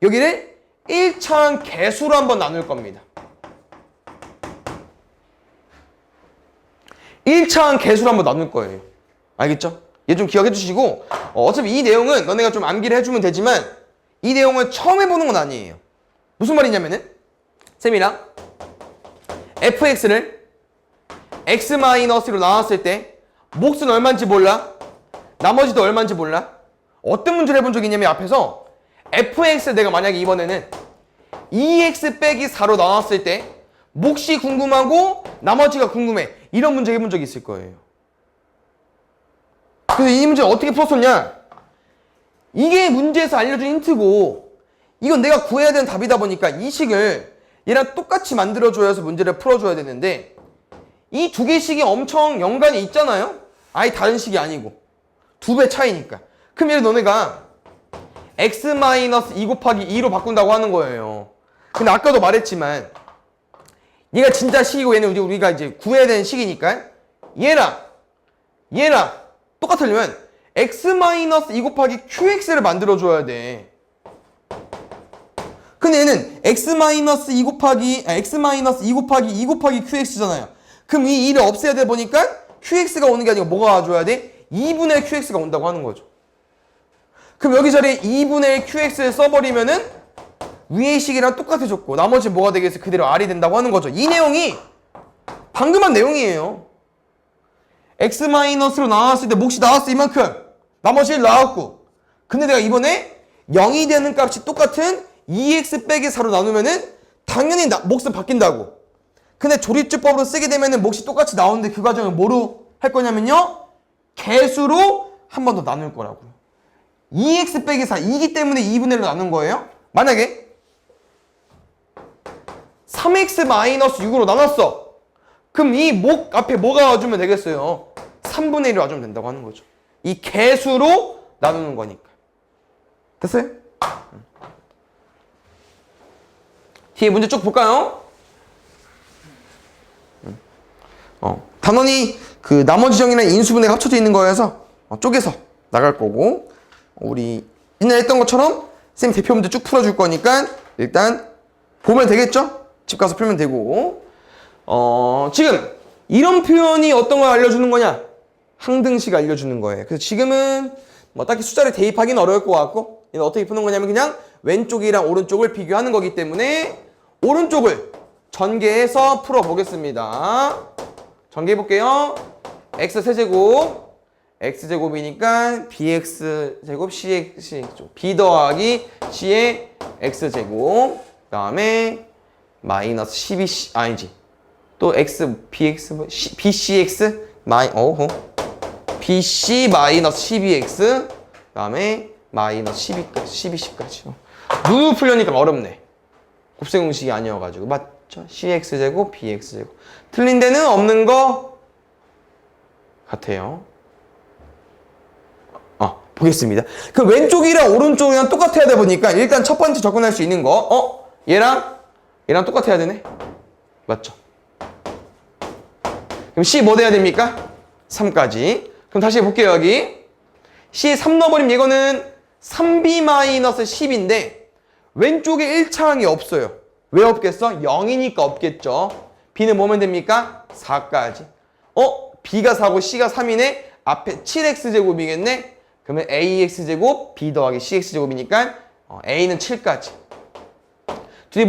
여기를 1차항 개수로 한번 나눌 겁니다. 1차항 개수로 한번 나눌 거예요. 알겠죠? 얘 좀 기억해 주시고 어차피 이 내용은 너네가 좀 암기를 해주면 되지만 이 내용을 처음 해보는 건 아니에요. 무슨 말이냐면은 쌤이랑 fx를 x-로 나눴을 때 몫은 얼마인지 몰라? 나머지도 얼마인지 몰라? 어떤 문제를 해본 적이 있냐면 앞에서 fx를 내가 만약에 이번에는 2x 빼기 4로 나눴을 때 몫이 궁금하고 나머지가 궁금해. 이런 문제 해본 적이 있을 거예요. 그래서 이 문제를 어떻게 풀었었냐? 이게 문제에서 알려준 힌트고 이건 내가 구해야 되는 답이다 보니까 이 식을 얘랑 똑같이 만들어줘야 해서 문제를 풀어줘야 되는데 이 두 개 식이 엄청 연관이 있잖아요? 아예 다른 식이 아니고 2배 차이니까. 그럼 얘를 너네가 x-2 곱하기 2로 바꾼다고 하는 거예요. 근데 아까도 말했지만 얘가 진짜 식이고 얘는 우리가 이제 구해야 되는 식이니까 얘랑 똑같으려면 x-2 곱하기 qx를 만들어줘야 돼. 근데 얘는 x-2 곱하기 2 곱하기 qx잖아요. 그럼 이 2를 없애야 돼 보니까 qx가 오는 게 아니고 뭐가 와줘야 돼? 2분의 qx가 온다고 하는 거죠. 그럼 여기 자리에 2분의 qx를 써버리면은 위의 식이랑 똑같아졌고 나머지 뭐가 되겠어? 그대로 r이 된다고 하는 거죠. 이 내용이 방금 한 내용이에요. x-로 나왔을 때 몫이 나왔어 이만큼. 나머지 1 나왔고. 근데 내가 이번에 0이 되는 값이 똑같은 2x 빼기 4로 나누면은 당연히 몫은 바뀐다고. 근데 조립주법으로 쓰게 되면은 몫이 똑같이 나오는데 그 과정을 뭐로 할 거냐면요. 개수로 한 번 더 나눌 거라고요. 2x 빼기 4 2기 때문에 2분의 1로 나눈 거예요. 만약에 3x 마이너스 6으로 나눴어. 그럼 이 목 앞에 뭐가 와주면 되겠어요? 3분의 1이 와주면 된다고 하는 거죠. 이 개수로 나누는 거니까. 됐어요? 뒤에 문제 쭉 볼까요? 단원이 그 나머지 정이랑 인수분해가 합쳐져 있는 거여서 쪼개서 나갈 거고, 우리 옛날에 했던 것처럼 쌤이 대표 문제 쭉 풀어줄 거니까 일단 보면 되겠죠? 집 가서 풀면 되고, 지금 이런 표현이 어떤 걸 알려주는 거냐? 항등식 알려주는 거예요. 그래서 지금은 뭐 딱히 숫자를 대입하기는 어려울 것 같고, 얘는 어떻게 푸는 거냐면 그냥 왼쪽이랑 오른쪽을 비교하는 거기 때문에 오른쪽을 전개해서 풀어보겠습니다. 전개해 볼게요. x 세제곱, x제곱이니까 bx제곱 cx b 더하기 c의 x제곱, 그 다음에 마이너스 12c 아니지 또 x bx bcx bc 마이너스 12x, 그 다음에 마이너스 12c까지 누구 풀려니까 어렵네. 곱셈 공식이 아니어가지고. 맞죠? cx제곱 bx제곱. 틀린 데는 없는 거 같아요. 보겠습니다. 그 왼쪽이랑 오른쪽이랑 똑같아야 돼 보니까 일단 첫 번째 접근할 수 있는 거, 얘랑 똑같아야 되네. 맞죠? 그럼 C 뭐 돼야 됩니까? 3까지. 그럼 다시 해볼게요. 여기 C에 3 넣어버리면 이거는 3b-10인데 왼쪽에 1차항이 없어요. 왜 없겠어? 0이니까 없겠죠. B는 뭐면 됩니까? 4까지. B가 4고 C가 3이네. 앞에 7x제곱이겠네. 그러면 AX제곱 B 더하기 CX제곱이니까 A는 7까지. 셋이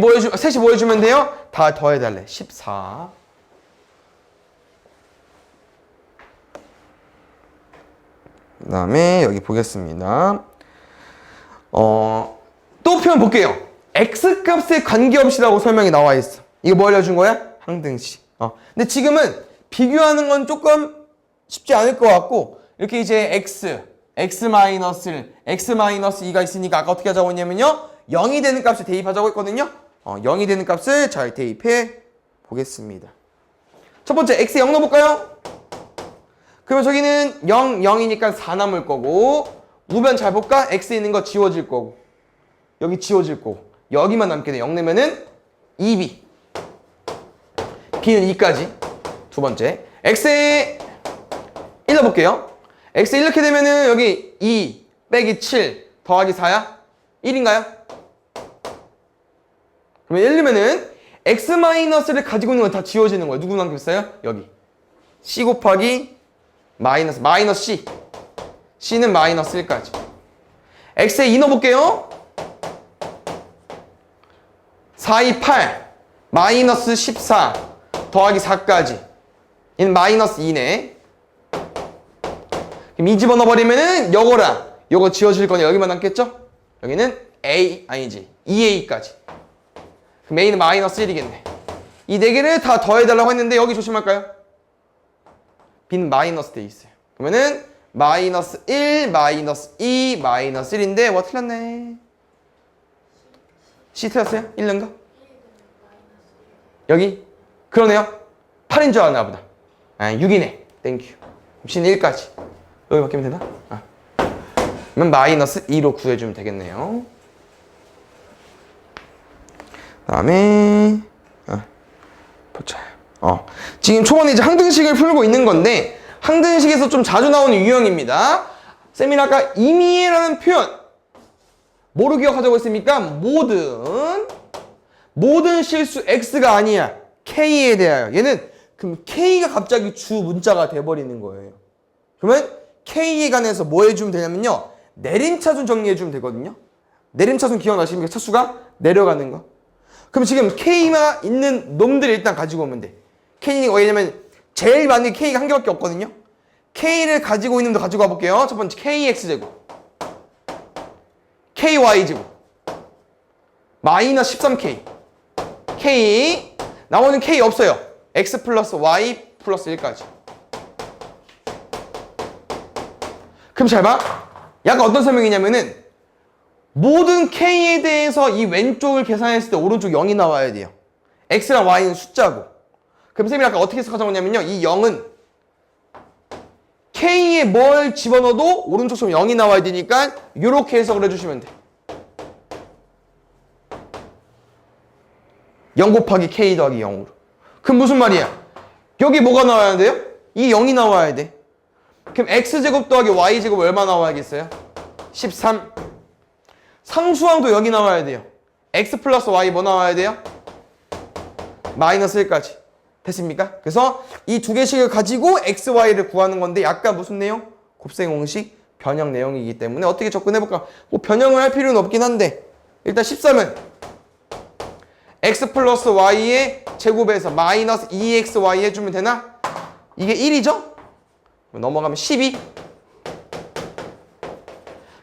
뭐 해주면 돼요? 다 더해달래. 14. 그 다음에 여기 보겠습니다. 또 표현 볼게요. X값에 관계없이라고 설명이 나와 있어. 이거 뭐 알려준 거야? 항등식. 근데 지금은 비교하는 건 조금 쉽지 않을 것 같고, 이렇게 이제 x-2가 있으니까 아까 어떻게 하자고 했냐면요. 0이 되는 값을 대입하자고 했거든요. 0이 되는 값을 잘 대입해 보겠습니다. 첫 번째, x 0 넣어볼까요? 그러면 저기는 0, 0이니까 4 남을 거고, 우변 잘 볼까? x 있는 거 지워질 거고, 여기 지워질 거고, 여기만 남게 돼. 0 내면은 2b. b는 2까지. 두 번째, x에 1 넣어볼게요. x 이렇게 되면은 여기 2 빼기 7 더하기 4야? 1인가요? 그러면 1 넣으면은 x-를 가지고 있는 건 다 지워지는 거예요. 누구 남겼어요? 여기 c 곱하기 마이너스 c. c는 마이너스 1까지. x에 2 넣어볼게요. 4, 2, 8 마이너스 14 더하기 4까지. 얘는 마이너스 2네. 그럼 2 집어넣어버리면은 요거랑 요거 지워질 거니 여기만 남겠죠? 여기는 A 아니지 2A까지. 그럼 A는 마이너스 1이겠네. 이 4개를 다 더해달라고 했는데 여기 조심할까요? B는 마이너스 돼 있어요. 그러면은 마이너스 1, 마이너스 2, 마이너스 1인데 뭐 틀렸네. C 틀렸어요? 1 넣은 거? 여기? 그러네요. 8인 줄 아나 보다. 6이네. 땡큐. C는 1까지. 여기 바뀌면 되나? 그러면 마이너스 2로 구해주면 되겠네요. 그 다음에 보자. 지금 초반에 이제 항등식을 풀고 있는 건데, 항등식에서 좀 자주 나오는 유형입니다. 쌤이 아까 임의라는 표현 뭐로 기억하자고 했습니까? 모든 실수 x가 아니야. k에 대하여. 얘는 그럼 k가 갑자기 주 문자가 돼버리는 거예요. 그러면 k에 관해서 뭐 해주면 되냐면요, 내림차순 정리해주면 되거든요. 내림차순 기억나십니까? 차수가 내려가는 거. 그럼 지금 k가 있는 놈들 일단 가지고 오면 돼. k가 왜냐면 제일 많은 게 k가 한 개밖에 없거든요. k를 가지고 있는 놈도 가지고 와볼게요. 첫 번째 kx제곱, ky제곱, 마이너스 13k. k. 나머지는 k 없어요. x 플러스 y 플러스 1까지. 그럼 잘 봐. 약간 어떤 설명이냐면은 모든 k에 대해서 이 왼쪽을 계산했을 때 오른쪽 0이 나와야 돼요. x랑 y는 숫자고. 그럼 쌤이 아까 어떻게 해석하자냐면요. 이 0은 k에 뭘 집어넣어도 오른쪽처럼 0이 나와야 되니까 이렇게 해석을 해주시면 돼. 0 곱하기 k 더하기 0으로. 그럼 무슨 말이야? 여기 뭐가 나와야 돼요? 이 0이 나와야 돼. 그럼 x제곱 더하기 y제곱 얼마 나와야겠어요? 13. 상수항도 여기 나와야 돼요. x 플러스 y 뭐 나와야 돼요? 마이너스 1까지. 됐습니까? 그래서 이 두 개씩을 가지고 x, y를 구하는 건데 약간 무슨 내용? 곱셈 공식, 변형 내용이기 때문에 어떻게 접근해볼까? 뭐 변형을 할 필요는 없긴 한데 일단 13은 x 플러스 y의 제곱에서 마이너스 2xy 해주면 되나? 이게 1이죠? 넘어가면 12.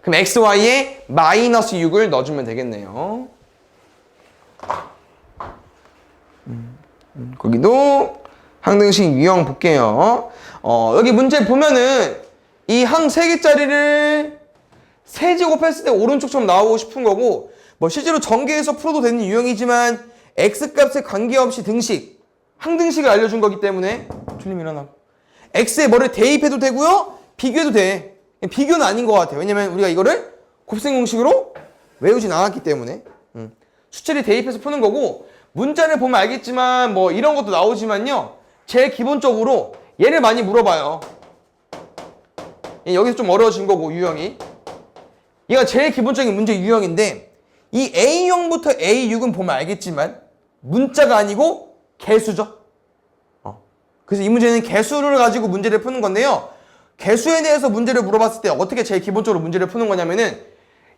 그럼 xy에 마이너스 6을 넣어주면 되겠네요. 거기도 항등식 유형 볼게요. 여기 문제 보면은 이 항 3개짜리를 세제곱했을 때 오른쪽처럼 나오고 싶은 거고 뭐 실제로 전개해서 풀어도 되는 유형이지만 x값에 관계없이 등식, 항등식을 알려준 거기 때문에 틀림 일어나고 x에 뭐를 대입해도 되고요. 비교해도 돼. 비교는 아닌 것 같아요. 왜냐면 우리가 이거를 곱셈 공식으로 외우진 않았기 때문에 수치를 대입해서 푸는 거고 문자를 보면 알겠지만 뭐 이런 것도 나오지만요. 제일 기본적으로 얘를 많이 물어봐요. 여기서 좀 어려워진 거고 유형이. 얘가 제일 기본적인 문제 유형인데 이 A0부터 A6은 보면 알겠지만 문자가 아니고 개수죠. 그래서 이 문제는 개수를 가지고 문제를 푸는 건데요. 개수에 대해서 문제를 물어봤을 때 어떻게 제일 기본적으로 문제를 푸는 거냐면은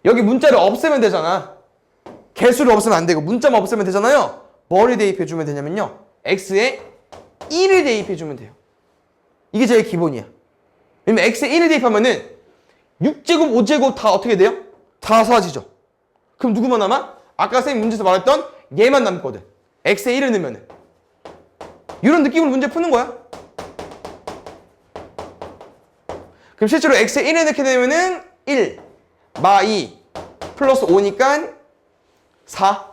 여기 문자를 없애면 되잖아. 개수를 없애면 안 되고 문자만 없애면 되잖아요. 뭐를 대입해주면 되냐면요. x에 1을 대입해주면 돼요. 이게 제일 기본이야. 왜냐면 x에 1을 대입하면은 6제곱, 5제곱 다 어떻게 돼요? 다 사라지죠. 그럼 누구만 남아? 아까 선생님 문제에서 말했던 얘만 남거든. x에 1을 넣으면은. 이런 느낌으로 문제 푸는 거야. 그럼 실제로 x에 1을 넣게 되면은 1, 마 2, 플러스 5니까 4.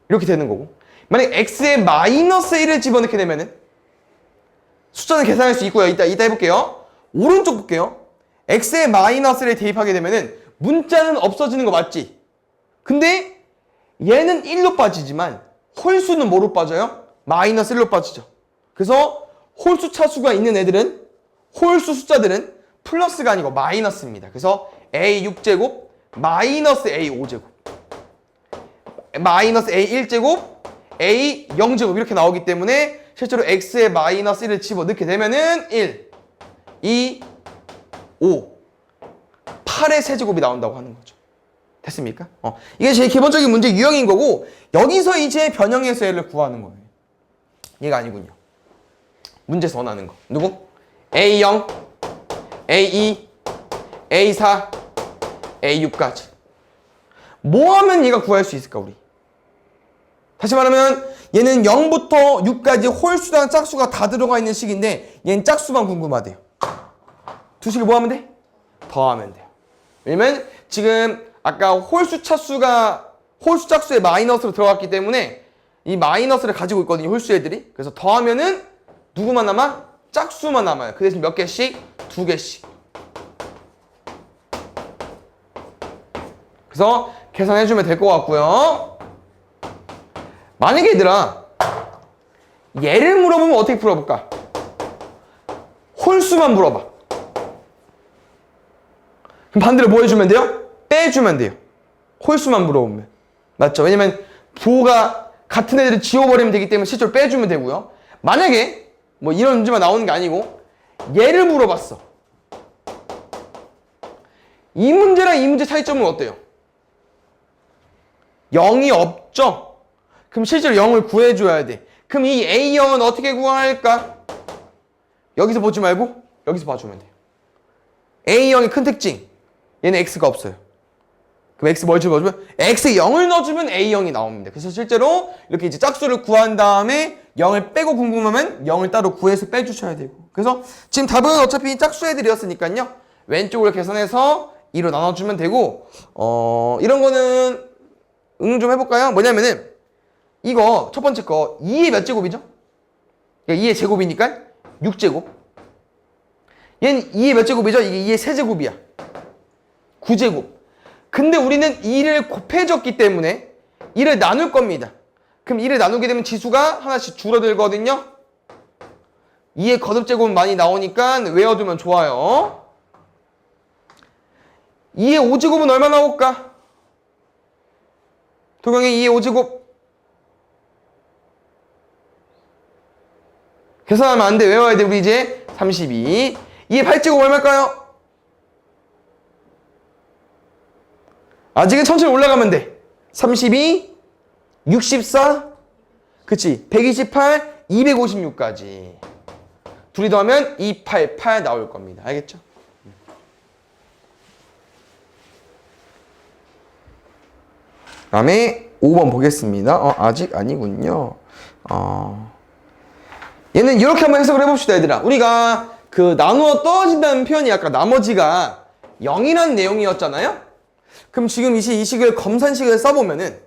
이렇게 되는 거고. 만약 x에 마이너스 1을 집어넣게 되면은 숫자는 계산할 수 있고요. 이따 해볼게요. 오른쪽 볼게요. x에 마이너스를 대입하게 되면은 문자는 없어지는 거 맞지? 근데 얘는 1로 빠지지만 홀수는 뭐로 빠져요? 마이너스 1로 빠지죠. 그래서 홀수 차수가 있는 애들은 홀수 숫자들은 플러스가 아니고 마이너스입니다. 그래서 a6제곱 마이너스 a5제곱 마이너스 a1제곱 a0제곱 이렇게 나오기 때문에 실제로 x에 마이너스 1을 집어넣게 되면은 1, 2, 5, 8의 세제곱이 나온다고 하는 거죠. 됐습니까? 이게 제일 기본적인 문제 유형인 거고 여기서 이제 변형해서 얘를 구하는 거예요. 얘가 아니군요. 문제에서 원하는 거. 누구? A0, A2, A4, A6까지. 뭐 하면 얘가 구할 수 있을까 우리? 다시 말하면 얘는 0부터 6까지 홀수랑 짝수가 다 들어가 있는 식인데 얘는 짝수만 궁금하대요. 두 식을 뭐 하면 돼? 더하면 돼요. 왜냐면 지금 아까 홀수 짝수에 마이너스로 들어갔기 때문에 이 마이너스를 가지고 있거든요. 홀수 애들이. 그래서 더하면은 누구만 남아? 짝수만 남아요. 그 대신 몇 개씩? 2개씩. 그래서 계산해주면 될 것 같고요. 만약에 얘들아 얘를 물어보면 어떻게 풀어볼까? 홀수만 물어봐. 그럼 반대로 뭐 해주면 돼요? 빼주면 돼요. 홀수만 물어보면. 맞죠? 왜냐면 부호가 같은 애들을 지워버리면 되기 때문에 실제로 빼주면 되고요. 만약에 뭐 이런 문제만 나오는 게 아니고 얘를 물어봤어. 이 문제랑 이 문제 차이점은 어때요? 0이 없죠? 그럼 실제로 0을 구해줘야 돼. 그럼 이 A0은 어떻게 구할까? 여기서 보지 말고 여기서 봐주면 돼요. A0의 큰 특징. 얘는 X가 없어요. 그럼 x 뭘 집어주면 x에 0을 넣어주면 a0이 나옵니다. 그래서 실제로 이렇게 이제 짝수를 구한 다음에 0을 빼고 궁금하면 0을 따로 구해서 빼주셔야 되고. 그래서 지금 답은 어차피 짝수 애들이었으니까요. 왼쪽을 계산해서 2로 나눠주면 되고, 이런 거는 응용 좀 해볼까요? 뭐냐면은 이거 첫 번째 거 2의 몇 제곱이죠? 2의 제곱이니까 6제곱. 얘는 2의 몇 제곱이죠? 이게 2의 세제곱이야. 9제곱. 근데 우리는 2를 곱해줬기 때문에 2를 나눌 겁니다. 그럼 2를 나누게 되면 지수가 하나씩 줄어들거든요. 2의 거듭제곱은 많이 나오니까 외워두면 좋아요. 2의 5제곱은 얼마 나올까? 도경이 2의 5제곱. 계산하면 안 돼. 외워야 돼. 우리 이제 32. 2의 8제곱 얼마일까요? 아직은 천천히 올라가면 돼. 32, 64, 그치? 128, 256까지. 둘이 더하면 288 나올 겁니다. 알겠죠? 다음에 5번 보겠습니다. 아직 아니군요. 얘는 이렇게 한번 해석을 해봅시다, 얘들아. 우리가 그 나누어 떨어진다는 표현이 아까 나머지가 0이라는 내용이었잖아요? 그럼 지금 이 식을 검산식을 써보면은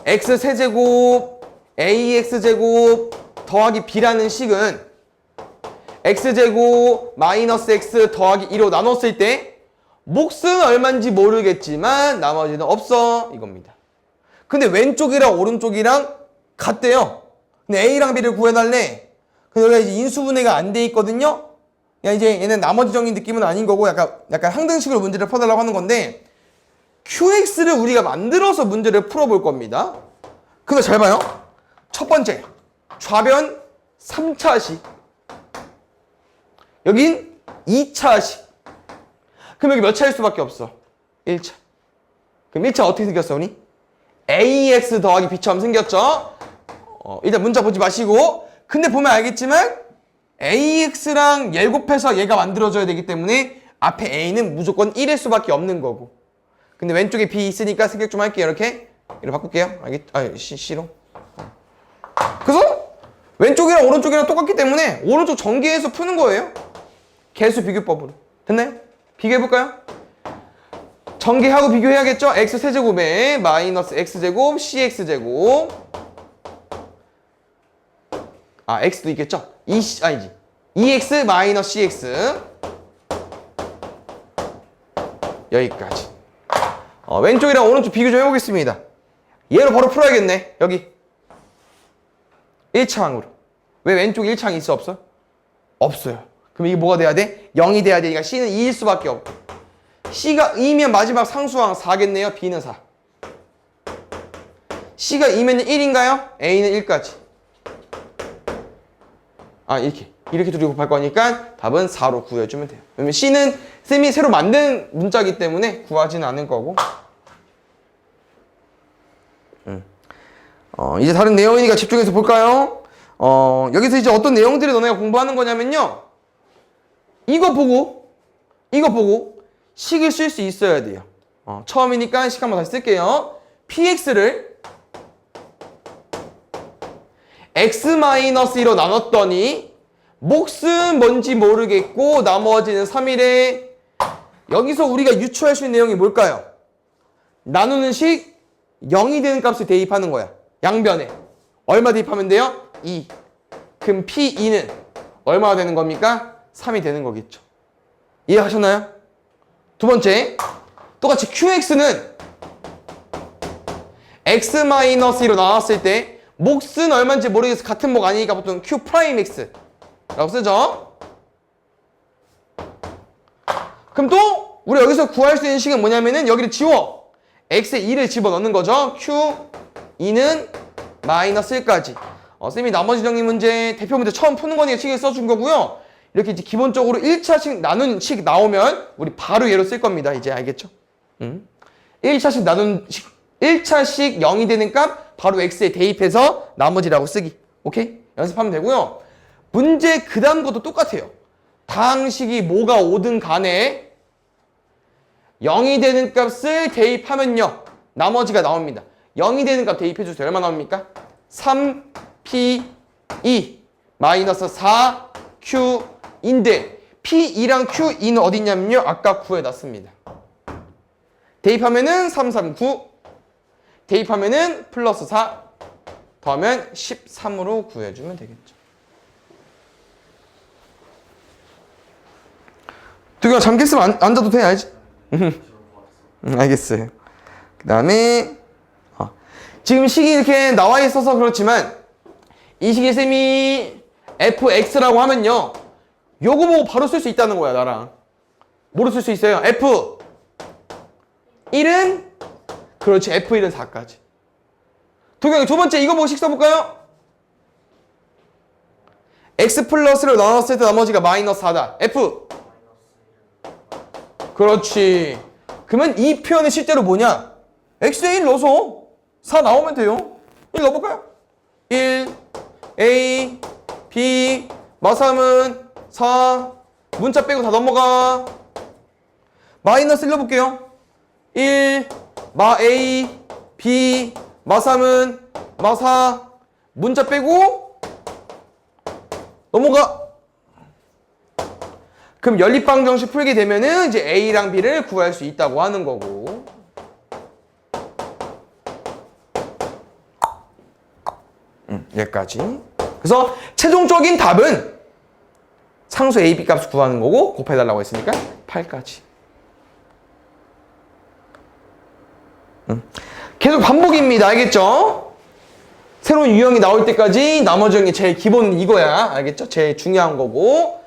x세제곱 ax제곱 더하기 b라는 식은 x제곱 마이너스 x 더하기 2로 나눴을 때 몫은 얼마인지 모르겠지만 나머지는 없어 이겁니다. 근데 왼쪽이랑 오른쪽이랑 같대요. 근데 a랑 b를 구해달래. 근데 여기가 이제 인수분해가 안 돼 있거든요. 그냥 이제 얘는 나머지적인 느낌은 아닌 거고 약간 항등식으로 문제를 풀어달라고 하는 건데 QX를 우리가 만들어서 문제를 풀어볼 겁니다. 그거 잘 봐요. 첫 번째, 좌변 3차식. 여긴 2차식. 그럼 여기 몇 차일 수밖에 없어? 1차. 그럼 1차 어떻게 생겼어, 우리? AX 더하기 B처럼 생겼죠? 일단 문자 보지 마시고. 근데 보면 알겠지만 AX랑 얘 곱해서 얘가 만들어져야 되기 때문에 앞에 A는 무조건 1일 수밖에 없는 거고. 근데 왼쪽에 B 있으니까 생각 좀 할게요. 이렇게 바꿀게요. C로. 그래서 왼쪽이랑 오른쪽이랑 똑같기 때문에 오른쪽 전개해서 푸는 거예요. 개수 비교법으로. 됐나요? 비교해볼까요? 전개하고 비교해야겠죠? x세제곱에 마이너스 x제곱 cx제곱. x도 있겠죠? 아니지. 2x 마이너스 cx. 여기까지. 왼쪽이랑 오른쪽 비교 좀 해보겠습니다. 얘로 바로 풀어야겠네. 여기 1창으로. 왜 왼쪽 1창이 있어 없어? 없어요. 그럼 이게 뭐가 돼야 돼? 0이 돼야 되니까 C는 2일 수밖에 없고. C가 2면 마지막 상수항 4겠네요. B는 4. C가 2면 1인가요? A는 1까지. 이렇게 둘이 곱할 거니까 답은 4로 구해주면 돼요. 왜냐면 C는 쌤이 새로 만든 문자이기 때문에 구하지는 않을 거고. 이제 다른 내용이니까 집중해서 볼까요? 여기서 이제 어떤 내용들을 너네가 공부하는 거냐면요. 이거 보고 식을 쓸 수 있어야 돼요. 처음이니까 식 한번 다시 쓸게요. px를 x-2로 나눴더니 몫은 뭔지 모르겠고 나머지는 3이래. 여기서 우리가 유추할 수 있는 내용이 뭘까요? 나누는 식 0이 되는 값을 대입하는 거야. 양변에. 얼마 대입하면 돼요? 2. 그럼 P2는 얼마가 되는 겁니까? 3이 되는 거겠죠. 이해하셨나요? 두 번째, 똑같이 QX는 X-2로 나왔을 때 몫은 얼마인지 모르겠어. 같은 목 아니니까 보통 Q'X 라고 쓰죠. 그럼 또 우리 여기서 구할 수 있는 식은 뭐냐면은 여기를 지워. X에 2를 집어넣는 거죠. Q2는 마이너스 1까지. 쌤이 나머지 정리 문제, 대표 문제 처음 푸는 거니까 식을 써준 거고요. 이렇게 이제 기본적으로 1차식 나눈 식 나오면 우리 바로 얘로 쓸 겁니다. 이제 알겠죠? 1차식 나눈 식, 1차식 0이 되는 값 바로 X에 대입해서 나머지라고 쓰기. 오케이? 연습하면 되고요. 문제 그 다음 것도 똑같아요. 다항식이 뭐가 오든 간에 0이 되는 값을 대입하면요. 나머지가 나옵니다. 0이 되는 값 대입해주세요. 얼마 나옵니까? 3P2 마이너스 4Q인데 P2랑 Q2는 어디 있냐면요. 아까 구해놨습니다. 대입하면은 339 대입하면은 플러스 4 더하면 13으로 구해주면 되겠죠. 두개가 잠겼으면 앉아도 돼, 알지? 알겠어요. 그 다음에 지금 식이 이렇게 나와 있어서 그렇지만 이 식의 셈이 fx라고 하면요. 요거 보고 바로 쓸 수 있다는 거야, 나랑. 뭐로 쓸 수 있어요? f1은 그렇지, f1은 4까지. 도경이 두 번째 이거 보고 식 써볼까요? x 플러스를 나눴을 때 나머지가 마이너스 4다. f. 그렇지. 그러면 이 표현이 실제로 뭐냐? x에 1 넣어서 4 나오면 돼요. 1 넣어볼까요? 1, a, b, 마3은 4, 문자 빼고 다 넘어가. 마이너스 1 넣어볼게요. 1, 마 a, b, 마3은 마4, 문자 빼고 넘어가. 그럼 연립방정식 풀게 되면은 이제 a랑 b를 구할 수 있다고 하는 거고. 여기까지. 그래서 최종적인 답은 상수 a, b 값을 구하는 거고 곱해달라고 했으니까 8까지. 계속 반복입니다. 알겠죠? 새로운 유형이 나올 때까지 나머지 형이 제일 기본은 이거야. 알겠죠? 제일 중요한 거고.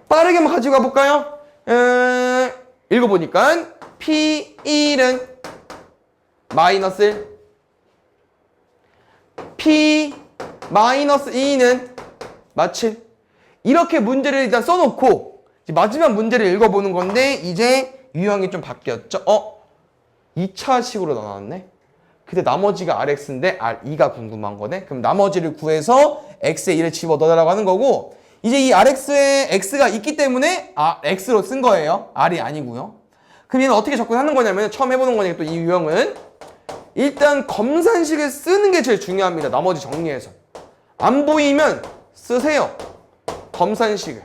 빠르게만 가지고 가볼까요? 읽어보니까 P1은 마이너스 1, P 마이너스 2는 마7. 이렇게 문제를 일단 써놓고 마지막 문제를 읽어보는 건데 이제 유형이 좀 바뀌었죠? 2차식으로 나왔네. 근데 나머지가 RX인데 R2가 궁금한 거네. 그럼 나머지를 구해서 X에 2를 집어넣으라고 하는 거고 이제 이 RX에 X가 있기 때문에 X로 쓴 거예요. R이 아니고요. 그럼 얘는 어떻게 접근하는 거냐면 처음 해보는 거니까 또 이 유형은 일단 검산식을 쓰는 게 제일 중요합니다. 나머지 정리해서. 안 보이면 쓰세요. 검산식을.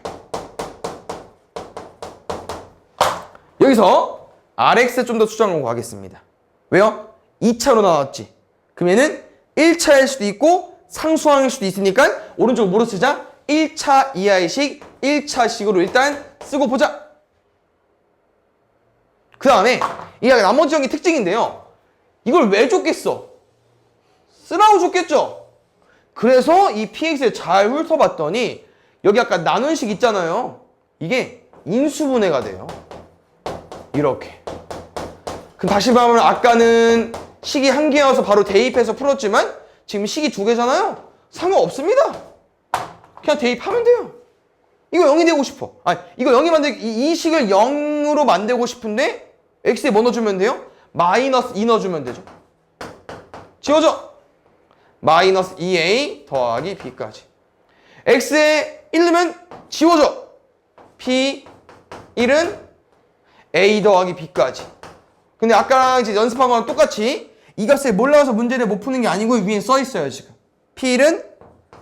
여기서 RX 좀 더 수정하고 가겠습니다. 왜요? 2차로 나왔지. 그럼 얘는 1차일 수도 있고 상수항일 수도 있으니까 오른쪽 뭐로 쓰자? 1차 이하의식 1차식으로 일단 쓰고 보자. 그 다음에 이 나머지 형의 특징인데요. 이걸 왜 줬겠어? 쓰라고 줬겠죠? 그래서 이 px를 잘 훑어봤더니 여기 아까 나눈식 있잖아요. 이게 인수분해가 돼요. 이렇게. 그럼 다시 말하면 아까는 식이 한 개여서 바로 대입해서 풀었지만 지금 식이 두 개잖아요. 상관없습니다. 그냥 대입하면 돼요. 이거 0이 되고 싶어. 이거 0이 이 식을 0으로 만들고 싶은데 x에 뭐 넣어주면 돼요? 마이너스 2 넣어주면 되죠. 지워져. 마이너스 2a 더하기 b까지. x에 1 넣으면 지워져. p1은 a 더하기 b까지. 근데 아까랑 이제 연습한 거랑 똑같이 이 값에 몰라서 문제를 못 푸는 게 아니고 위에 써 있어요 지금. p1은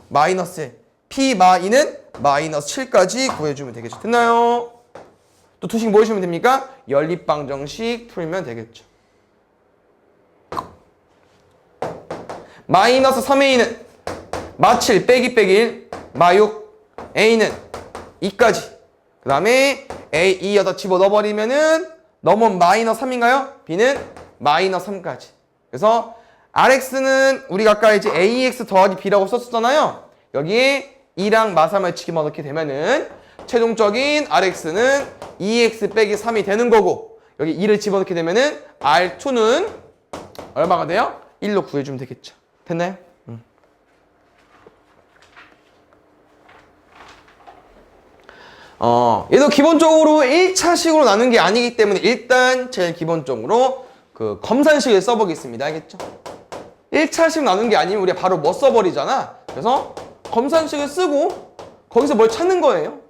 마이너스 1, p 마 2는 마이너스 7까지 구해주면 되겠죠. 됐나요? 또 두식 뭐 해주면 됩니까? 연립방정식 풀면 되겠죠. 마이너스 3a는 마7 빼기 1, 마6 a는 2까지. 그 다음에 a 2 여기다 집어넣어버리면은 넘은 마이너스 3인가요? b는 마이너스 3까지. 그래서 rx는 우리가 아까 이제 ax 더하기 b라고 썼었잖아요. 여기에 2랑 마3을 집어넣게 되면은 최종적인 rx는 2x 빼기 3이 되는 거고 여기 2를 집어넣게 되면은 r2는 얼마가 돼요? 1로 구해주면 되겠죠. 됐나요? 얘도 기본적으로 1차식으로 나눈 게 아니기 때문에 일단 제일 기본적으로 그 검산식을 써보겠습니다. 알겠죠? 1차식 나눈 게 아니면 우리가 바로 뭐 써버리잖아. 그래서 검산식을 쓰고 거기서 뭘 찾는 거예요.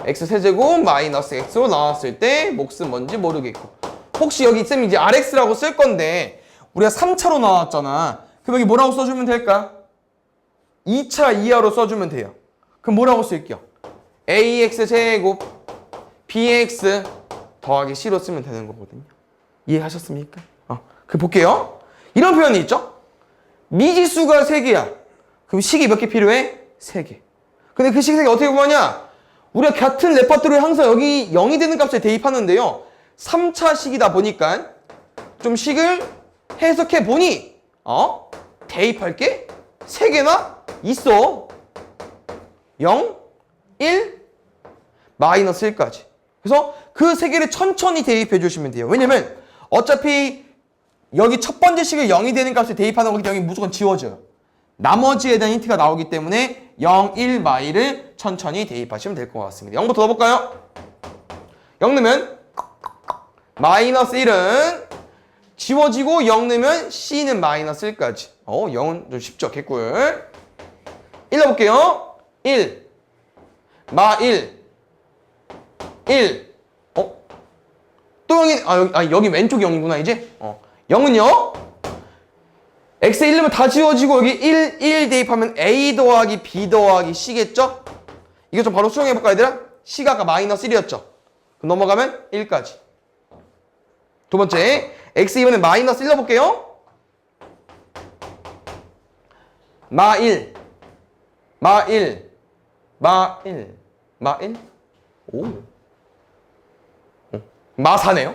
x 세제곱 마이너스 x로 나왔을 때 몫은 뭔지 모르겠고 혹시 여기 쌤 이제 rx라고 쓸 건데 우리가 3차로 나왔잖아. 그럼 여기 뭐라고 써주면 될까? 2차 이하로 써주면 돼요. 그럼 뭐라고 쓸게요? ax 제곱 bx 더하기 c로 쓰면 되는 거거든요. 이해하셨습니까? 그 볼게요. 이런 표현이 있죠? 미지수가 3개야. 그럼 식이 몇 개 필요해? 3개. 근데 그 식이 3개 어떻게 구하냐? 우리가 같은 레퍼토리에 항상 여기 0이 되는 값을 대입하는데요. 3차 식이다 보니까 좀 식을 해석해 보니 대입할 게 3개나 있어. 0, 1, 마이너스 1까지. 그래서 그 3개를 천천히 대입해 주시면 돼요. 왜냐면 어차피 여기 첫 번째 식을 0이 되는 값을 대입하는 거기 때문에 무조건 지워져요. 나머지에 대한 힌트가 나오기 때문에 0, 1, 마이를 천천히 대입하시면 될 것 같습니다. 0부터 넣어볼까요? 0 넣으면 마이너스 1은 지워지고 0 넣으면 C는 마이너스 1까지. 0은 좀 쉽죠? 개꿀. 1 넣어볼게요. 1 마 1 1 또 0이 여기 왼쪽 0이구나 이제. 0은요 x에 1 넣으면 다 지워지고 여기 1 대입하면 a 더하기 b 더하기 c겠죠? 이거 좀 바로 수정해볼까 얘들아? c가 아까 마이너스 1이었죠? 그럼 넘어가면 1까지. 두 번째 x 이번엔 마이너스 1 넣어볼게요. 마 1 마 1 마 1 마 1 오 마 4네요.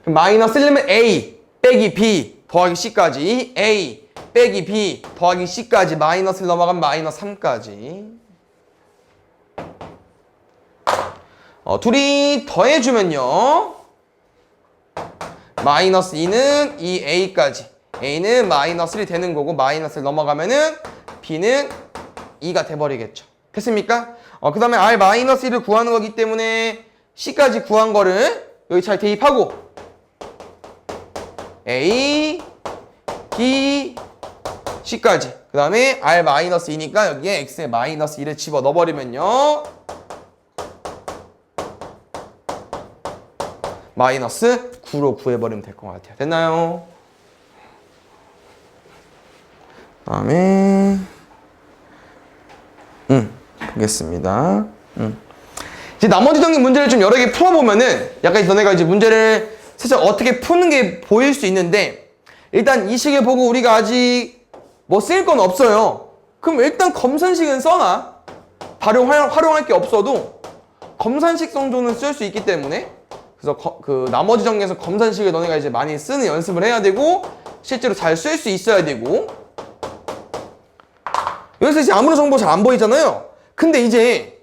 마이너스 1 넣으면 a 빼기 b 더하기 c까지 a 빼기 b 더하기 c까지 마이너스를 넘어가면 마이너스 3까지. 둘이 더해주면요 마이너스 2는 2a까지 a는 마이너스 1이 되는 거고 마이너스를 넘어가면은 b는 2가 돼버리겠죠. 됐습니까? 그 다음에 r 마이너스 1을 구하는 거기 때문에 c까지 구한 거를 여기 잘 대입하고 a, b, c까지 그 다음에 r 마이너스 2니까 여기에 x에 마이너스 1을 집어 넣어버리면요 마이너스 9로 구해버리면 될 것 같아요. 됐나요? 그 다음에 보겠습니다. 이제 나머지적인 문제를 좀 여러 개 풀어보면은 약간 너네가 이제 문제를 살짝 어떻게 푸는 게 보일 수 있는데 일단 이 식을 보고 우리가 아직 뭐 쓸 건 없어요. 그럼 일단 검산식은 써놔. 바로 활용할 게 없어도 검산식 정도는 쓸 수 있기 때문에 그래서 그 나머지 정리에서 검산식을 너네가 이제 많이 쓰는 연습을 해야 되고 실제로 잘 쓸 수 있어야 되고 여기서 이제 아무런 정보 잘 안 보이잖아요. 근데 이제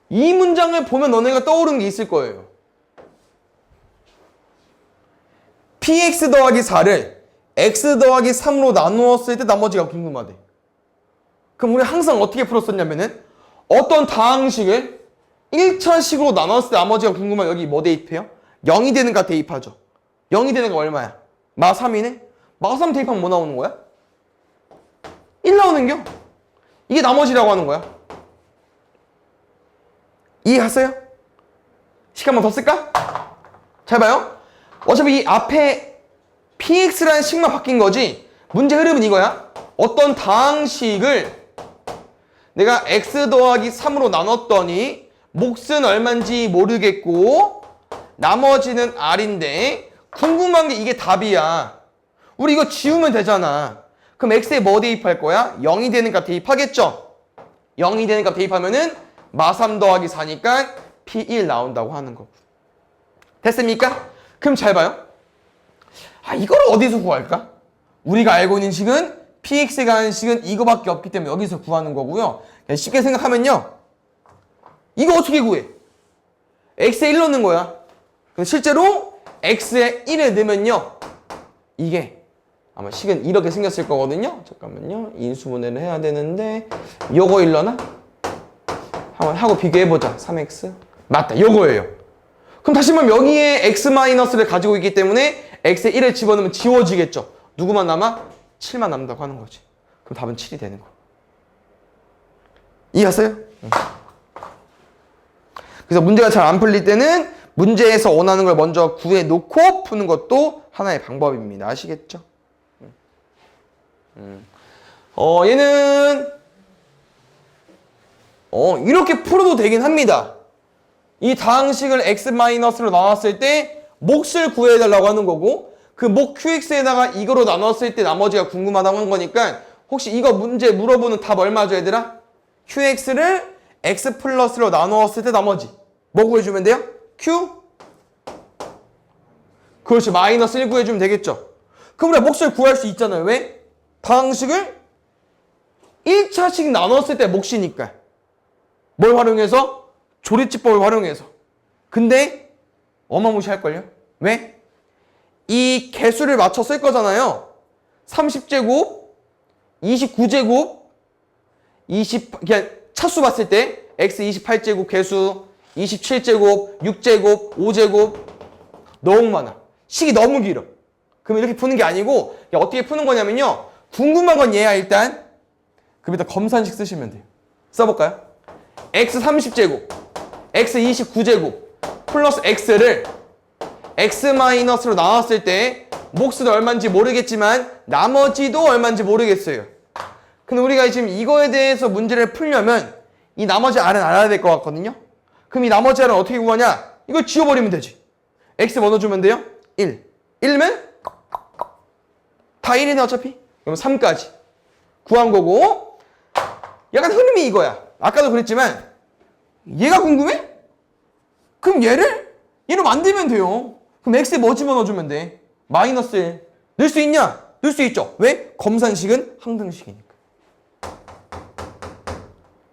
이 문장을 보면 너네가 떠오르는 게 있을 거예요. px 더하기 4를 x 더하기 3으로 나누었을 때 나머지가 궁금하대. 그럼 우리 항상 어떻게 풀었었냐면은 어떤 다항식을 1차식으로 나눴을 때 나머지가 궁금하면 여기 뭐 대입해요? 0이 되는 값 대입하죠. 0이 되는 거 얼마야? 마 3이네? 마 3 대입하면 뭐 나오는 거야? 1 나오는겨? 이게 나머지라고 하는 거야. 이해하세요? 시간만 더 쓸까? 잘 봐요. 어차피 이 앞에 px라는 식만 바뀐 거지 문제 흐름은 이거야. 어떤 다항식을 내가 x 더하기 3으로 나눴더니 몫은 얼마인지 모르겠고 나머지는 r인데 궁금한 게 이게 답이야. 우리 이거 지우면 되잖아. 그럼 x에 뭐 대입할 거야? 0이 되는 값 대입하겠죠? 0이 되는 값 대입하면은 마 3 더하기 4니까 p1 나온다고 하는 거고. 됐습니까? 그럼 잘 봐요. 이걸 어디서 구할까? 우리가 알고 있는 식은 px가 하는 식은 이거밖에 없기 때문에 여기서 구하는 거고요. 쉽게 생각하면요. 이거 어떻게 구해? x에 1 넣는 거야. 그럼 실제로 x에 1을 넣으면요. 이게 아마 식은 이렇게 생겼을 거거든요. 잠깐만요. 인수분해를 해야 되는데 요거 1 넣나? 한번 하고 비교해보자. 3x 맞다. 요거예요. 그럼 다시 말하면 여기에 x-를 가지고 있기 때문에 x에 1을 집어넣으면 지워지겠죠. 누구만 남아? 7만 남는다고 하는 거지. 그럼 답은 7이 되는 거. 이해하세요? 그래서 문제가 잘 안 풀릴 때는 문제에서 원하는 걸 먼저 구해놓고 푸는 것도 하나의 방법입니다. 아시겠죠? 얘는 이렇게 풀어도 되긴 합니다. 이 다항식을 x-로 나눴을 때 몫을 구해달라고 하는 거고, 그 몫 qx에다가 이거로 나눴을 때 나머지가 궁금하다고 한 거니까, 혹시 이거 문제 물어보는 답 얼마죠, 얘들아? qx를 x 플러스로 나누었을 때 나머지 뭐 구해주면 돼요? q? 그렇지, 마이너스 1 구해주면 되겠죠. 그럼 우리가 몫을 구할 수 있잖아요. 왜? 다항식을 1차씩 나눴을 때 몫이니까. 뭘 활용해서? 조리집법을 활용해서. 근데 어마무시할걸요? 왜? 이 개수를 맞춰 쓸 거잖아요. 30제곱, 29제곱, 그냥 차수 봤을 때 x 28제곱 개수, 27제곱, 6제곱, 5제곱 너무 많아. 식이 너무 길어. 그럼 이렇게 푸는 게 아니고 어떻게 푸는 거냐면요. 궁금한 건 얘야 일단. 그럼 일단 검산식 쓰시면 돼요. 써볼까요? x 30제곱, x 29제곱 플러스 x를 x-로 나눴을 때 몫은 얼마인지 모르겠지만 나머지도 얼마인지 모르겠어요. 근데 우리가 지금 이거에 대해서 문제를 풀려면 이 나머지 R은 알아야 될 것 같거든요. 그럼 이 나머지 R은 어떻게 구하냐? 이걸 지워버리면 되지. X 뭐 넣어주면 돼요? 1. 1면 다 1이네 어차피. 그럼 3까지 구한 거고, 약간 흐름이 이거야. 아까도 그랬지만 얘가 궁금해? 그럼 얘로 만들면 돼요. 그럼 X에 뭐 집어넣어주면 돼? 마이너스 1. 넣을 수 있냐? 넣을 수 있죠. 왜? 검산식은 항등식이니까.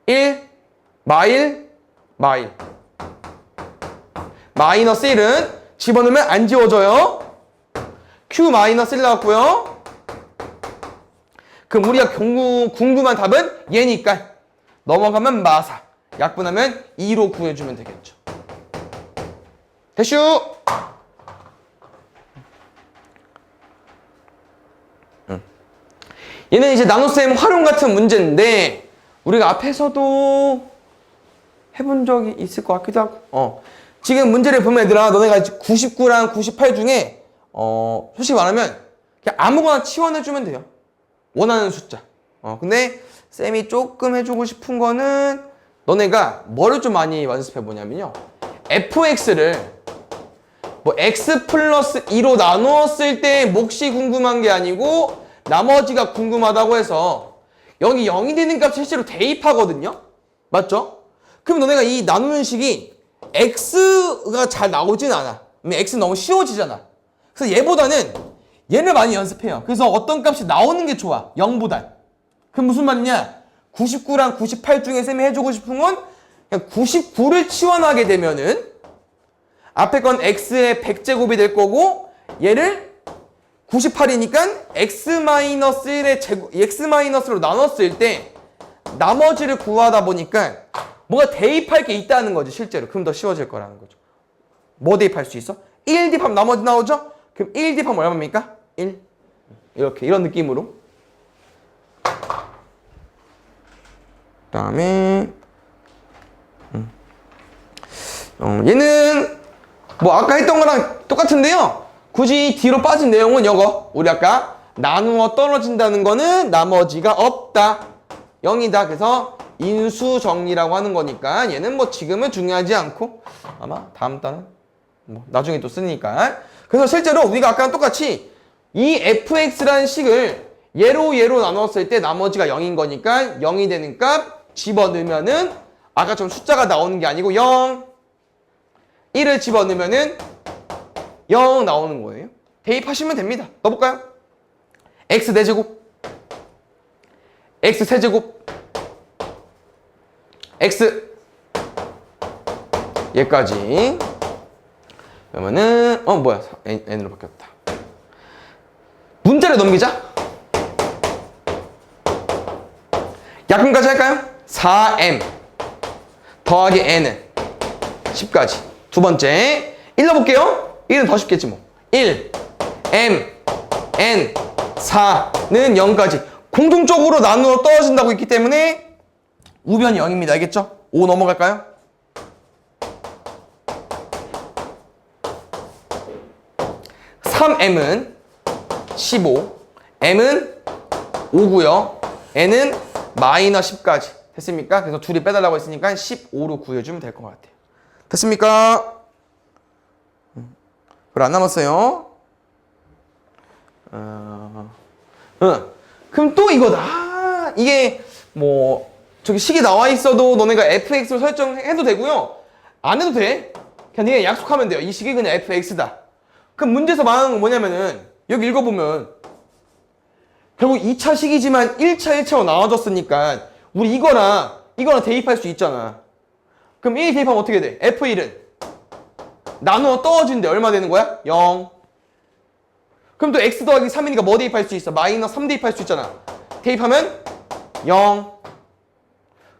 1, 마일. 마이너스 1은 집어넣으면 안 지워져요. Q 마이너스 1 나왔고요. 그럼 우리가 궁금한 답은 얘니까 넘어가면 마사. 약분하면 2로 구해주면 되겠죠. 대슈! 얘는 이제 나눗셈 활용 같은 문제인데 우리가 앞에서도 해본 적이 있을 것 같기도 하고 지금 문제를 보면 얘들아, 너네가 99랑 98 중에 솔직히 말하면 그냥 아무거나 치환해주면 돼요. 원하는 숫자. 근데 쌤이 조금 해주고 싶은 거는 너네가 뭐를 좀 많이 연습해보냐면요, fx를 뭐 x 플러스 2로 나누었을 때 몫이 궁금한 게 아니고 나머지가 궁금하다고 해서 여기 0이 되는 값 실제로 대입하거든요? 맞죠? 그럼 너네가 이 나누는 식이 x가 잘 나오진 않아. x는 너무 쉬워지잖아. 그래서 얘보다는 얘를 많이 연습해요. 그래서 어떤 값이 나오는 게 좋아, 0보단. 그럼 무슨 말이냐? 99랑 98 중에 쌤이 해주고 싶은 건 그냥 99를 치환하게 되면은 앞에 건 x의 100제곱이 될 거고 얘를 98이니까 x-1로 나눴을 때 나머지를 구하다 보니까 뭔가 대입할 게 있다는 거지 실제로. 그럼 더 쉬워질 거라는 거죠. 뭐 대입할 수 있어? 1 대입하면 나머지 나오죠? 그럼 1 대입하면 얼마입니까? 1. 이렇게 이런 느낌으로. 그 다음에 얘는 뭐 아까 했던 거랑 똑같은데요, 굳이 뒤로 빠진 내용은 이거. 우리 아까 나누어 떨어진다는 거는 나머지가 없다, 0이다. 그래서 인수정리라고 하는 거니까 얘는 뭐 지금은 중요하지 않고 아마 다음 달은 뭐 나중에 또 쓰니까. 그래서 실제로 우리가 아까랑 똑같이 이 fx라는 식을 얘로 나눴을 때 나머지가 0인 거니까 0이 되는 값 집어넣으면은 아까처럼 숫자가 나오는 게 아니고 0, 1을 집어넣으면은 0 나오는 거예요. 대입하시면 됩니다. 넣어볼까요? x 4제곱, x 세제곱, x 얘까지. 그러면은 뭐야, n으로 바뀌었다. 문제를 넘기자. 약분까지 할까요? 4m 더하기 n은 10까지. 두 번째 1 넣어볼게요. 1은 더 쉽겠지 뭐. 1 m n 4는 0까지 공통적으로 나누어 떨어진다고 있기 때문에 우변이 0입니다. 알겠죠? 5 넘어갈까요? 3m은 15, m은 5고요. n은 마이너스 10까지. 됐습니까? 그래서 둘이 빼달라고 했으니까 15로 구해주면 될 것 같아요. 됐습니까? 그래, 안 남았어요. 그럼 또 이거다. 이게 뭐 저기 식이 나와 있어도 너네가 fx로 설정해도 되고요. 안 해도 돼. 그냥 네가 약속하면 돼요. 이 식이 그냥 fx다. 그럼 문제에서 말하는 건 뭐냐면은 여기 읽어보면 결국 2차 식이지만 1차 1차로 나눠졌으니까 우리 이거랑 대입할 수 있잖아. 그럼 1 대입하면 어떻게 돼? f1은 나누어 떨어지는데 얼마 되는 거야? 0. 그럼 또 x 더하기 3이니까 뭐 대입할 수 있어? 마이너스 3 대입할 수 있잖아. 대입하면 0.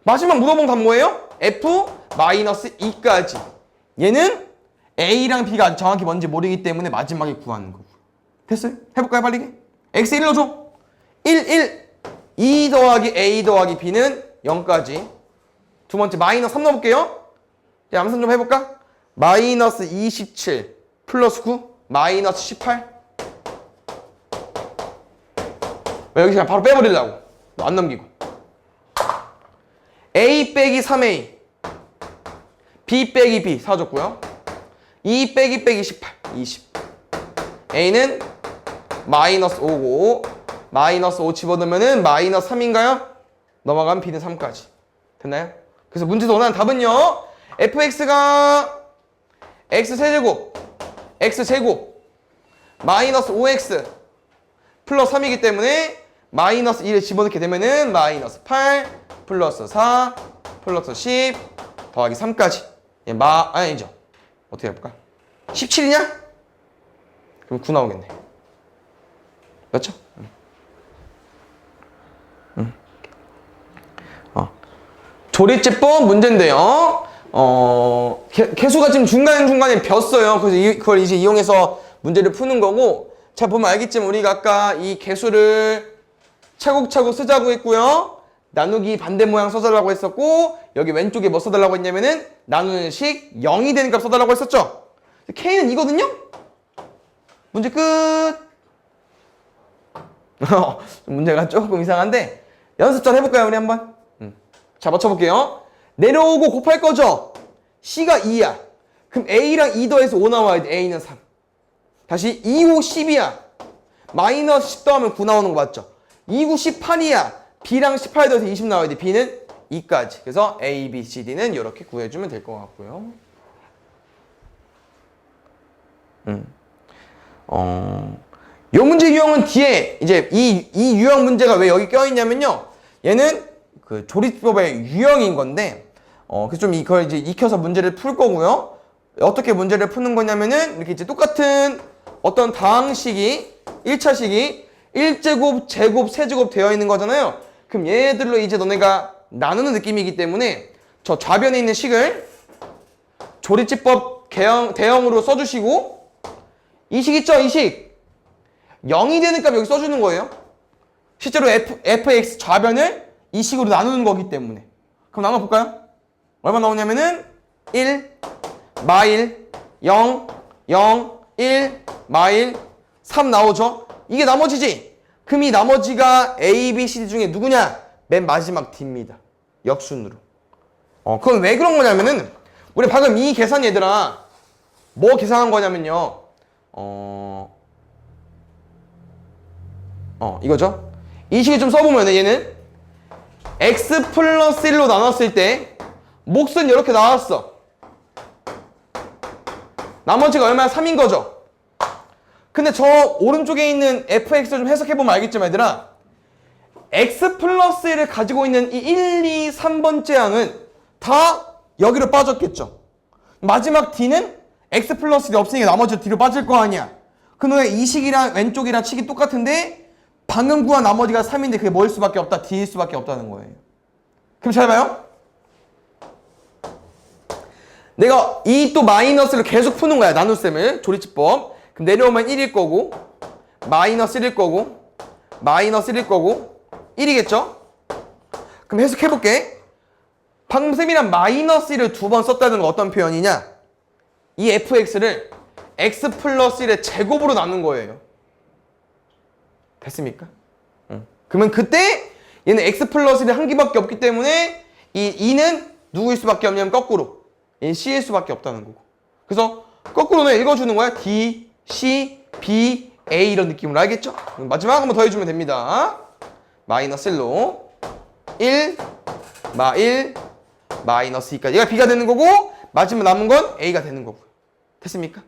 마지막 물어본 답 뭐예요? f 마이너스 2까지. 얘는 a랑 b가 정확히 뭔지 모르기 때문에 마지막에 구하는 거고. 됐어요? 해볼까요 빨리? x 1 넣어줘. 1 2 더하기 a 더하기 b는 0까지. 두 번째 마이너스 3 넣어볼게요. 자, 암산 좀 해볼까? 마이너스 27 플러스 9 마이너스 18. 왜 여기서 그냥 바로 빼버리려고. 안 넘기고. a 빼기 3a b 빼기 b 사줬고요. 2 빼기 빼기 18 20. a는 마이너스 5고 마이너스 5 집어넣으면 마이너스 3인가요? 넘어가면 b는 3까지. 됐나요? 그래서 문제에서 원하는 답은요. fx가 x세제곱 x제곱 마이너스 5x 플러스 3이기 때문에 마이너스 2를 집어넣게 되면은 마이너스 8 플러스 4 플러스 10 더하기 3까지. 예, 아니죠. 어떻게 해볼까? 17이냐? 그럼 9 나오겠네. 맞죠? 조리제법 문제인데요. 개수가 지금 중간중간에 벼어요. 그래서 그걸 이제 이용해서 문제를 푸는 거고. 자, 보면 알겠지만 우리가 아까 이 개수를 차곡차곡 쓰자고 했고요. 나누기 반대 모양 써달라고 했었고, 여기 왼쪽에 뭐 써달라고 했냐면은 나누는 식 0이 되는 값 써달라고 했었죠. K는 이거든요. 문제 끝. 문제가 조금 이상한데 연습 잘 해볼까요 우리 한번? 자, 맞춰볼게요. 내려오고 곱할 거죠. C가 2야. 그럼 A랑 2 더해서 5 나와야 돼. A는 3. 다시 2, 5, 10이야. 마이너스 10 더하면 9 나오는 거 맞죠? 2, 9, 18이야. B랑 18 더해서 20 나와야 돼. B는 2까지. 그래서 A, B, C, D는 이렇게 구해주면 될 것 같고요. 요 문제 유형은 뒤에 이제 이 유형 문제가 왜 여기 껴있냐면요. 얘는 그 조리법의 유형인 건데, 그래서 좀 이걸 이제 익혀서 문제를 풀 거고요. 어떻게 문제를 푸는 거냐면은 이렇게 이제 똑같은 어떤 다항식이 1차식이 1제곱, 제곱, 세제곱 되어 있는 거잖아요. 그럼 얘들로 이제 너네가 나누는 느낌이기 때문에 저 좌변에 있는 식을 조리집법 대형으로 써주시고, 이 식 있죠? 이 식 0이 되는 값 여기 써주는 거예요. 실제로 fx 좌변을 이 식으로 나누는 거기 때문에. 그럼 나눠볼까요? 얼마 나오냐면은 1 마일 0 0 1 마일 3 나오죠. 이게 나머지지. 그럼 이 나머지가 A, B, C, D 중에 누구냐? 맨 마지막 D입니다. 역순으로. 그건 왜 그런 거냐면은 우리 방금 이 계산 얘들아 뭐 계산한 거냐면요. 이거죠. 이 식을 좀 써보면 얘는 x 플러스 1로 나눴을 때 몫은 이렇게 나왔어. 나머지가 얼마야? 3인 거죠. 근데 저 오른쪽에 있는 fx를 좀 해석해보면 알겠지만 얘들아, x 플러스 1을 가지고 있는 이 1, 2, 3번째 항은 다 여기로 빠졌겠죠. 마지막 d는 x 플러스 1이 없으니까 나머지 뒤로 빠질 거 아니야. 그러면 이 식이랑 왼쪽이랑 식이 똑같은데 방금 구한 나머지가 3인데 그게 뭐일 수밖에 없다? d일 수밖에 없다는 거예요. 그럼 잘 봐요. 내가 이 또 마이너스를 계속 푸는 거야. 나눗셈을. 조리집법. 그럼 내려오면 1일 거고, 마이너스 1일 거고, 마이너스 1일 거고, 1이겠죠? 그럼 해석해볼게. 방금 쌤이랑 마이너스 1을 두 번 썼다는 건 어떤 표현이냐? 이 fx를 x 플러스 1의 제곱으로 나눈 거예요. 됐습니까? 그러면 그때 얘는 x 플러스 1이 한 개밖에 없기 때문에 이 2는 누구일 수밖에 없냐면 거꾸로 얘는 c일 수밖에 없다는 거고. 그래서 거꾸로는 읽어주는 거야. d, c, b, a 이런 느낌으로. 알겠죠? 마지막 한번 더 해주면 됩니다. 마이너스 1로 1, 1, 마이너스 2까지. 얘가 b가 되는 거고 마지막 남은 건 a가 되는 거고. 됐습니까?